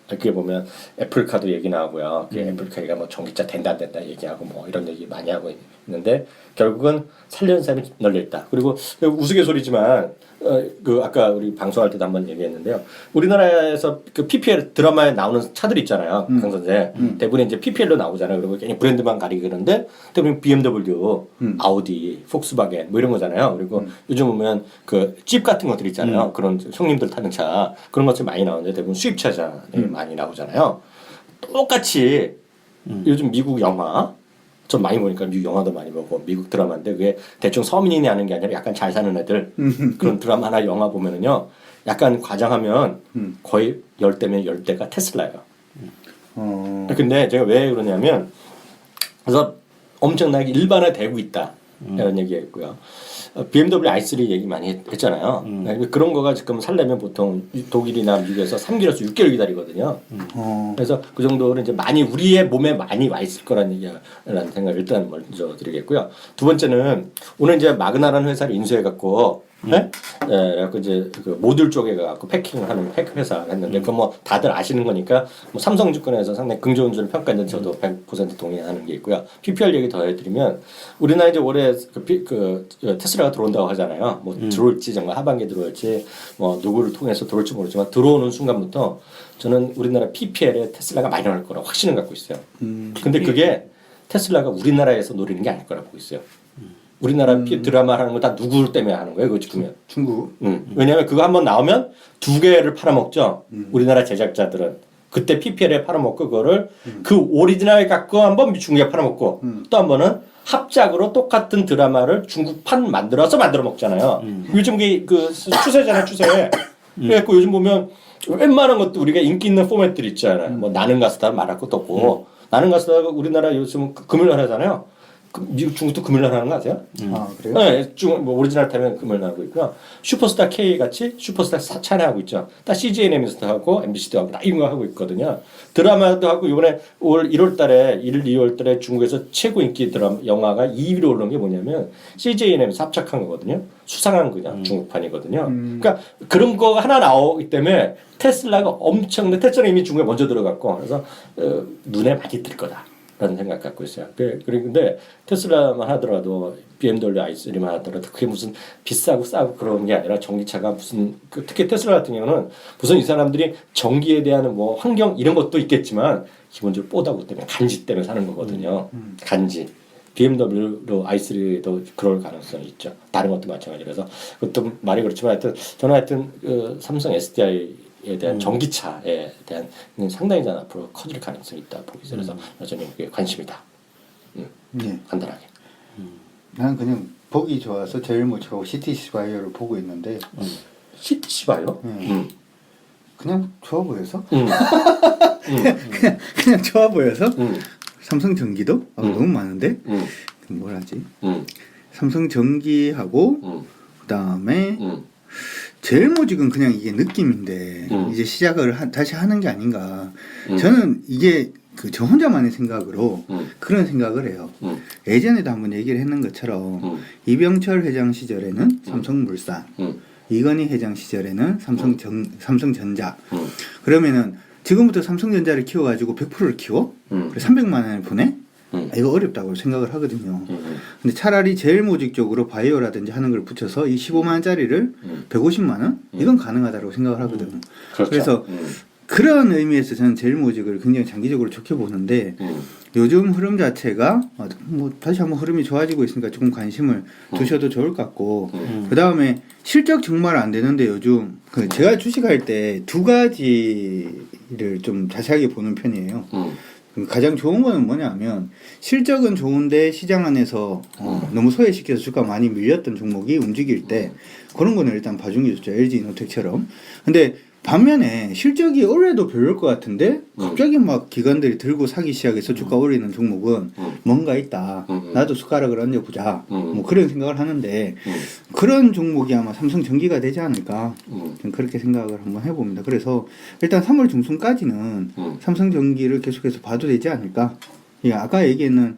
[SPEAKER 2] 그게 보면 애플카도 얘기 나오고요. 애플카가 뭐 전기차 된다 안 된다 얘기하고 뭐 이런 얘기 많이 하고 있는데 결국은 살려는 사람이 널려 있다. 그리고 우스갯소리지만 아까 우리 방송할 때도 한번 얘기했는데요. 우리나라에서 그 PPL 드라마에 나오는 차들 있잖아요. 강 선생. 대부분 이제 PPL로 나오잖아요. 그리고 괜히 브랜드만 가리고 그러는데 대부분 BMW, 아우디, 폭스바겐 뭐 이런 거잖아요. 그리고 요즘 보면 그 집 같은 것들 있잖아요. 그런 형님들 타는 차 그런 것들 많이 나오는데 대부분 수입차잖아요. 많이 나오잖아요. 똑같이 요즘 미국 영화 전 많이 보니까 미국 영화도 많이 보고 미국 드라마인데 그게 대충 서민인이 하는 게 아니라 약간 잘 사는 애들 그런 드라마나 영화 보면은요 약간 과장하면 거의 10대면 10대가 테슬라예요. 근데 제가 왜 그러냐면 그래서 엄청나게 일반화되고 있다 이런 얘기했고요. BMW i3 얘기 많이 했잖아요. 그런 거가 지금 살려면 보통 독일이나 미국에서 3개월에서 6개월 기다리거든요. 그래서 그 정도는 이제 많이 우리의 몸에 많이 와 있을 거라는 얘기라는 생각을 일단 먼저 드리겠고요. 두 번째는 오늘 이제 마그나라는 회사를 인수해 갖고 네? 네, 그래갖고 이제 그 모듈 쪽에 가갖고 패킹하는 팩 회사를 했는데 그거 뭐 다들 아시는 거니까 뭐 삼성증권에서 상당히 긍정적으로 평가했는데 저도 100% 동의하는 게 있고요. PPR 얘기 더 해드리면 우리나라 이제 올해 테슬라가 들어온다고 하잖아요. 뭐 들어올지 정말 하반기에 들어올지 뭐 누구를 통해서 들어올지 모르지만 들어오는 순간부터 저는 우리나라 PPL에 테슬라가 많이 나올 거라고 확신을 갖고 있어요. 근데 그게 테슬라가 우리나라에서 노리는 게 아닐 거라고 보고 있어요. 우리나라 드라마 하는 거 다 누구 때문에 하는 거예요? 그거 지금
[SPEAKER 4] 중국.
[SPEAKER 2] 왜냐하면 그거 한번 나오면 두 개를 팔아먹죠. 우리나라 제작자들은 그때 PPL에 팔아먹고 그거를 그 오리지널 갖고 한번 중국에 팔아먹고 또 한 번은 합작으로 똑같은 드라마를 중국판 만들어 먹잖아요. 요즘 그 추세잖아요, 추세. 그래갖고 요즘 보면 웬만한 것도 우리가 인기 있는 포맷들 있잖아요. 뭐 나는 가수다 말할 것도 없고 나는 가수다 우리나라 요즘 금요일 하잖아요. 미국 중국도 금요일 날 하는 거 아세요?
[SPEAKER 4] 아 그래요?
[SPEAKER 2] 네, 뭐 오리지널 타면 금요일 날 하고 있고요. 슈퍼스타 K 같이 슈퍼스타 4차례 하고 있죠. 다 CGNM에서도 하고 MBC도 하고 다 이런 거 하고 있거든요. 드라마도 하고 이번에 올 1월 달에 1, 2월 달에 중국에서 최고 인기 드라마 영화가 2위로 올라온 게 뭐냐면 CGNM에서 합작한 거거든요. 수상한 그냥 중국판이거든요. 그러니까 그런 거 하나 나오기 때문에 테슬라가 엄청난 테슬라 이미 중국에 먼저 들어갔고 그래서 눈에 많이 띌 거다. 라는 생각 갖고 있어요. 그런데 테슬라만 하더라도 BMW i3만 하더라도 그게 무슨 비싸고 싸고 그런 게 아니라 전기차가 무슨 특히 테슬라 같은 경우는 무슨 이 사람들이 전기에 대한 뭐 환경 이런 것도 있겠지만 기본적으로 뽀다구 때문에 간지 때문에 사는 거거든요. 간지. BMW로 i3도 그럴 가능성이 있죠. 다른 것도 마찬가지라서 그것도 말이 그렇지만 저는 삼성 SDI에 대한 전기차에 대한 상당히 앞으로 커질 가능성이 있다 보고 있어요. 그래서 여전히 그게 관심이다.
[SPEAKER 4] 네.
[SPEAKER 2] 간단하게.
[SPEAKER 4] 나는 그냥 보기 좋아서 제일 먼저 CTC 바이오를 보고 있는데
[SPEAKER 2] CTC 바이오?
[SPEAKER 4] 그냥 좋아 보여서 그냥 좋아 보여서 삼성 전기도 너무 많은데 뭘 하지? 삼성 전기하고 그다음에 제일모직은 그냥 이게 느낌인데 이제 시작을 다시 하는 게 아닌가. 저는 이게 저 혼자만의 생각으로 그런 생각을 해요. 예전에도 한번 얘기를 했는 것처럼 이병철 회장 시절에는 삼성물산, 이건희 회장 시절에는 삼성전자. 그러면은 지금부터 삼성전자를 키워가지고 100%를 키워? 300만 원을 보내? 이거 어렵다고 생각을 하거든요. 근데 차라리 제일모직 쪽으로 바이오라든지 하는 걸 붙여서 이 15만 원짜리를 150만 원? 이건 가능하다고 생각을 하거든요.
[SPEAKER 2] 그렇죠.
[SPEAKER 4] 그래서 그런 의미에서 저는 제일모직을 굉장히 장기적으로 좋게 보는데 요즘 흐름 자체가 뭐 다시 한번 흐름이 좋아지고 있으니까 조금 관심을 두셔도 좋을 것 같고 그 다음에 실적 정말 안 되는데 요즘 제가 주식할 때 두 가지를 좀 자세하게 보는 편이에요. 가장 좋은 거는 뭐냐면 실적은 좋은데 시장 안에서 너무 소외시켜서 주가 많이 밀렸던 종목이 움직일 때 그런 거는 일단 봐준 게 좋죠. LG이노텍처럼. 근데 반면에 실적이 올해도 별로일 것 같은데 갑자기 막 기관들이 들고 사기 시작해서 주가 오르는 종목은 뭔가 있다. 나도 숟가락을 얹어보자. 뭐 그런 생각을 하는데 그런 종목이 아마 삼성전기가 되지 않을까. 그렇게 생각을 한번 해봅니다. 그래서 일단 3월 중순까지는 삼성전기를 계속해서 봐도 되지 않을까. 아까 얘기했는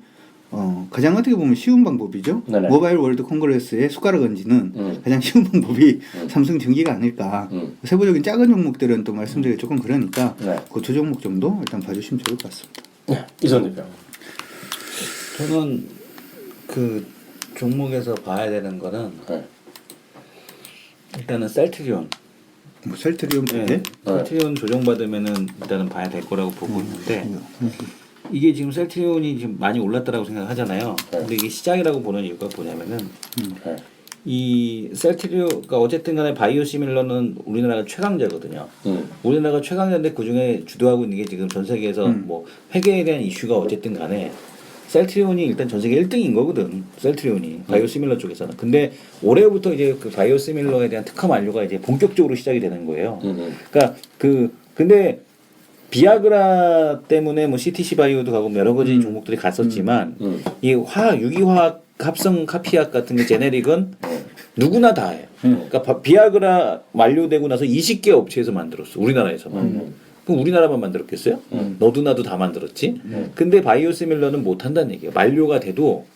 [SPEAKER 4] 가장 어떻게 보면 쉬운 방법이죠.
[SPEAKER 2] 네네.
[SPEAKER 4] 모바일 월드 콩그레스의 숟가락 얹이는 가장 쉬운 방법이 삼성 전기가 아닐까. 세부적인 작은 종목들은 또 말씀드리기 조금 그러니까
[SPEAKER 2] 네.
[SPEAKER 4] 그 두 종목 정도 일단 봐주시면 좋을 것 같습니다.
[SPEAKER 2] 네, 이선 대표.
[SPEAKER 3] 저는 그 종목에서 봐야 되는 거는 일단은 셀트리온.
[SPEAKER 4] 뭐 셀트리온
[SPEAKER 3] 네.
[SPEAKER 4] 네.
[SPEAKER 3] 셀트리온 조정받으면은 일단은 봐야 될 거라고 보고 있는데 이게 지금 셀트리온이 지금 많이 올랐다라고 생각하잖아요. 근데 이게 시장이라고 보는 이유가 뭐냐면은 이 셀트리온가 어쨌든 간에 바이오시밀러는 우리나라가 최강자거든요. 우리나라가 최강자인데 그 중에 주도하고 있는 게 지금 전 세계에서 뭐 회계에 대한 이슈가 어쨌든 간에 셀트리온이 일단 전 세계 1등인 거거든. 셀트리온이 바이오시밀러 쪽에서는. 근데 올해부터 이제 그 바이오시밀러에 대한 특허 만료가 이제 본격적으로 시작이 되는 거예요. 그러니까 근데 비아그라 때문에 뭐 CTC 바이오도 가고 뭐 여러 가지 종목들이 갔었지만 이 유기화학 합성 카피약 같은 게 제네릭은 누구나 다 해요. 그러니까 비아그라 만료되고 나서 20개 업체에서 만들었어. 우리나라에서만. 그럼 우리나라만 만들었겠어요? 너도 나도 다 만들었지. 근데 바이오시밀러는 못 한다는 얘기예요. 만료가 돼도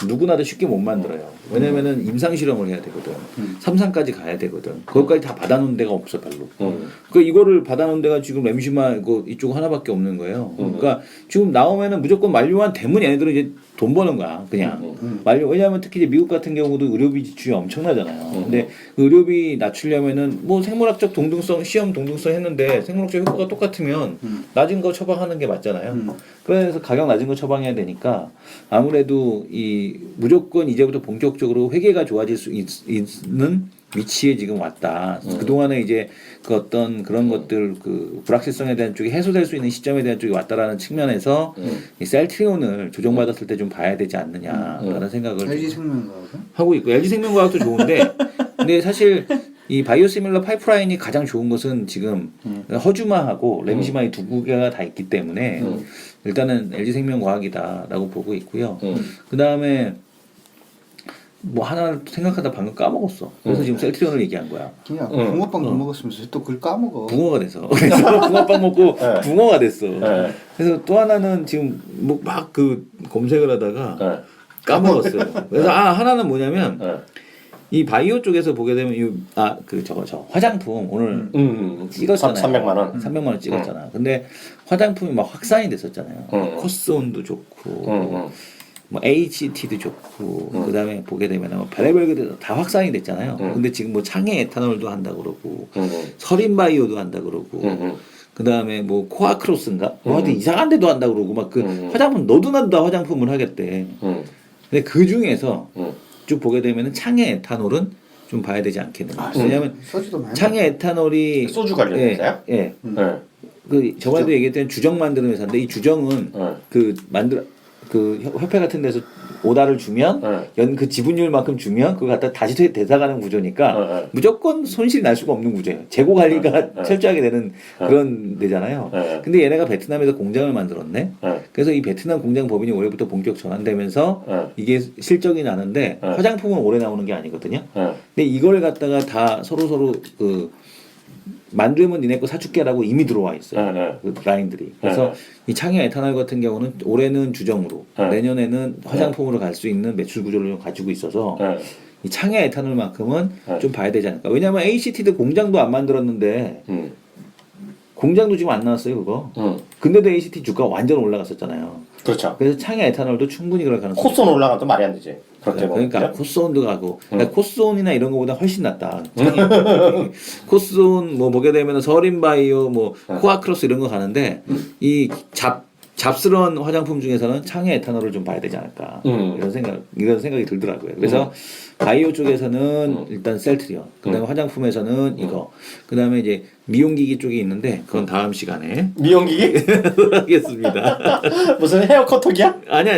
[SPEAKER 3] 누구나도 쉽게 못 만들어요. 왜냐면은 임상 실험을 해야 되거든. 3상까지 가야 되거든. 그것까지 다 받아놓은 데가 없어 별로. 그러니까 이거를 받아놓은 데가 지금 램시마 이거 이쪽 하나밖에 없는 거예요. 그러니까 지금 나오면은 무조건 만료만 되면 얘네들은 이제 돈 버는 거야. 그냥 만료. 왜냐하면 특히 이제 미국 같은 경우도 의료비 지출이 엄청나잖아요. 근데 그 의료비 낮추려면은 뭐 생물학적 동등성 시험 동등성 했는데 생물학적 효과가 똑같으면 낮은 거 처방하는 게 맞잖아요. 그래서 가격 낮은 거 처방해야 되니까 아무래도 이 무조건 이제부터 본격적으로 회계가 좋아질 수 있는 위치에 지금 왔다. 그 동안에 이제 그 어떤 그런 것들 그 불확실성에 대한 쪽이 해소될 수 있는 시점에 대한 쪽이 왔다라는 측면에서 이 셀트리온을 조정받았을 때 좀 봐야 되지 않느냐라는 생각을
[SPEAKER 4] LG생명과학은?
[SPEAKER 3] 하고 있고 LG생명과학도 좋은데 근데 사실 이 바이오시밀러 파이프라인이 가장 좋은 것은 지금 허주마하고 램시마 이 두 개가 다 있기 때문에 일단은 LG생명과학이다라고 보고 있고요. 그 다음에 뭐 하나 생각하다 방금 까먹었어. 그래서 지금 셀트리온을 얘기한 거야.
[SPEAKER 4] 그냥 붕어빵도 먹었으면서 또 그걸 까먹어.
[SPEAKER 3] 붕어가 돼서 붕어빵 먹고
[SPEAKER 2] 네.
[SPEAKER 3] 붕어가 됐어.
[SPEAKER 2] 네.
[SPEAKER 3] 그래서 또 하나는 지금 뭐 막 그 검색을 하다가 까먹었어요. 그래서 하나는 뭐냐면 이 바이오 쪽에서 보게 되면 저 화장품 오늘 찍었잖아요.
[SPEAKER 2] 300만 원.
[SPEAKER 3] 300만 원 찍었잖아. 근데 화장품이 막 확산이 됐었잖아요. 코스온도 좋고 뭐 HT도 좋고 그다음에 보게 되면 뭐 별의별 게 다 확산이 됐잖아요. 근데 지금 뭐 창해 에탄올도 한다 그러고 서린바이오도 한다 그러고 그다음에 뭐 코아크로스인가 뭐 하여튼 이상한 데도 한다 그러고 막 그 화장품 너도나도 화장품을 하겠대. 근데 그 중에서 쭉 보게 되면은 창해 에탄올은 좀 봐야 되지 않겠느냐. 왜냐하면 창해 에탄올이
[SPEAKER 2] 소주 관련 회사야?
[SPEAKER 3] 예. 그 저번에도 얘기했던 주정 만드는 회사인데 이 주정은 그 협회 같은 데서 오다를 주면 그 지분율만큼 주면 그거 갖다 다시 되사가는 구조니까 무조건 손실이 날 수가 없는 구조예요. 재고 관리가 철저하게 되는 그런 데잖아요. 근데 얘네가 베트남에서 공장을 만들었네. 그래서 이 베트남 공장 법인이 올해부터 본격 전환되면서 이게 실적이 나는데 화장품은 올해 나오는 게 아니거든요. 근데 이걸 갖다가 다 서로 그 만들면 니네 거 사줄게라고 이미 들어와 있어요. 그 라인들이. 그래서 이 창해 에탄올 같은 경우는 올해는 주정으로 내년에는 화장품으로 갈 수 있는 매출 구조를 가지고 있어서 이 창해 에탄올만큼은 좀 봐야 되지 않을까. 왜냐하면 ACT도 공장도 안 만들었는데 공장도 지금 안 나왔어요 그거. 근데도 ACT 주가 완전 올라갔었잖아요.
[SPEAKER 2] 그렇죠.
[SPEAKER 3] 그래서 창해 에탄올도 충분히 그럴 가능성이
[SPEAKER 2] 코스온 올라가도 말이 안 되지.
[SPEAKER 3] 그러니까 코스온도 가고 그러니까 코스온이나 이런 거보다 훨씬 낫다. 코스온 뭐 보게 되면 서린바이오 뭐 코아크로스 이런 거 가는데 이 잡스러운 화장품 중에서는 창해 에탄올을 좀 봐야 되지 않을까 이런 생각이 들더라고요. 그래서 바이오 쪽에서는 일단 셀트리온, 그다음에 화장품에서는 이거, 그다음에 이제 미용기기 쪽이 있는데 그건 다음 시간에
[SPEAKER 2] 미용기기?
[SPEAKER 3] 하겠습니다.
[SPEAKER 2] 무슨 헤어 커터기야?
[SPEAKER 3] 아니.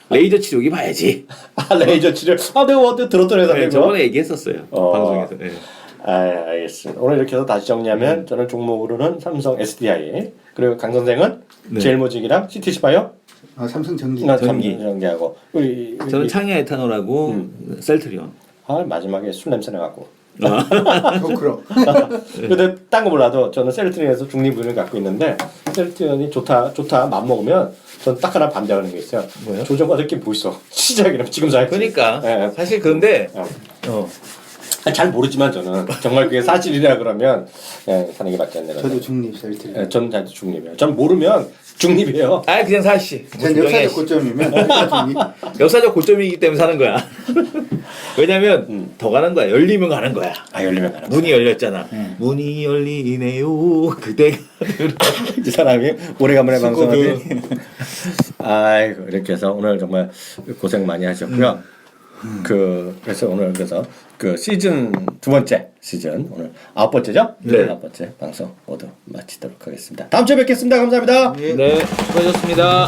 [SPEAKER 3] 레이저 치료기 봐야지.
[SPEAKER 2] 레이저 치료. 내가 어제 들었던 회사인데.
[SPEAKER 3] 네, 저번에 얘기했었어요. 방송에서. 네.
[SPEAKER 2] 알겠습니다. 오늘 이렇게 해서 다시 정리하면 저는 종목으로는 삼성 SDI, 그리고 강 선생은 제일모직이랑 CTC바이오, 삼성전기하고
[SPEAKER 3] 저는 창해 에탄올하고 셀트리온.
[SPEAKER 2] 마지막에 술 냄새 나갖고.
[SPEAKER 4] 그럼.
[SPEAKER 2] 근데 딴 거 몰라도 저는 셀트리온에서 중립을 갖고 있는데 셀트리온이 좋다 맘먹으면 전 딱 하나 반대하는 게 있어요.
[SPEAKER 3] 뭐요?
[SPEAKER 2] 조정받을 게 뭐 있어? 시작이라면 지금 사야지.
[SPEAKER 3] 그러니까
[SPEAKER 2] 네.
[SPEAKER 3] 사실 그런데
[SPEAKER 2] 잘 모르지만 저는 정말 그게 사실이라 그러면 사는 게 맞지 않나.
[SPEAKER 4] 저도 중립 셀트리온.
[SPEAKER 2] 저는 중립이에요. 전 모르면 중립이에요.
[SPEAKER 3] 그냥 사시.
[SPEAKER 4] 전 역사적 고점이면 중립.
[SPEAKER 3] 역사적 고점이기 때문에 사는 거야. 왜냐면 더 가는 거야. 열리면 가는 거야.
[SPEAKER 2] 열리면 가는
[SPEAKER 3] 문이 열렸잖아. 문이 열리네요. 그대가
[SPEAKER 2] 이 사람이 오래간만에 방송하지. 아이고 이렇게 해서 오늘 정말 고생 많이 하셨고요. 그래서 오늘 그 시즌 두 번째 시즌 오늘 9번째죠?
[SPEAKER 3] 네.
[SPEAKER 2] 9번째 방송 모두 마치도록 하겠습니다. 다음 주에 뵙겠습니다. 감사합니다.
[SPEAKER 3] 네, 수고하셨습니다.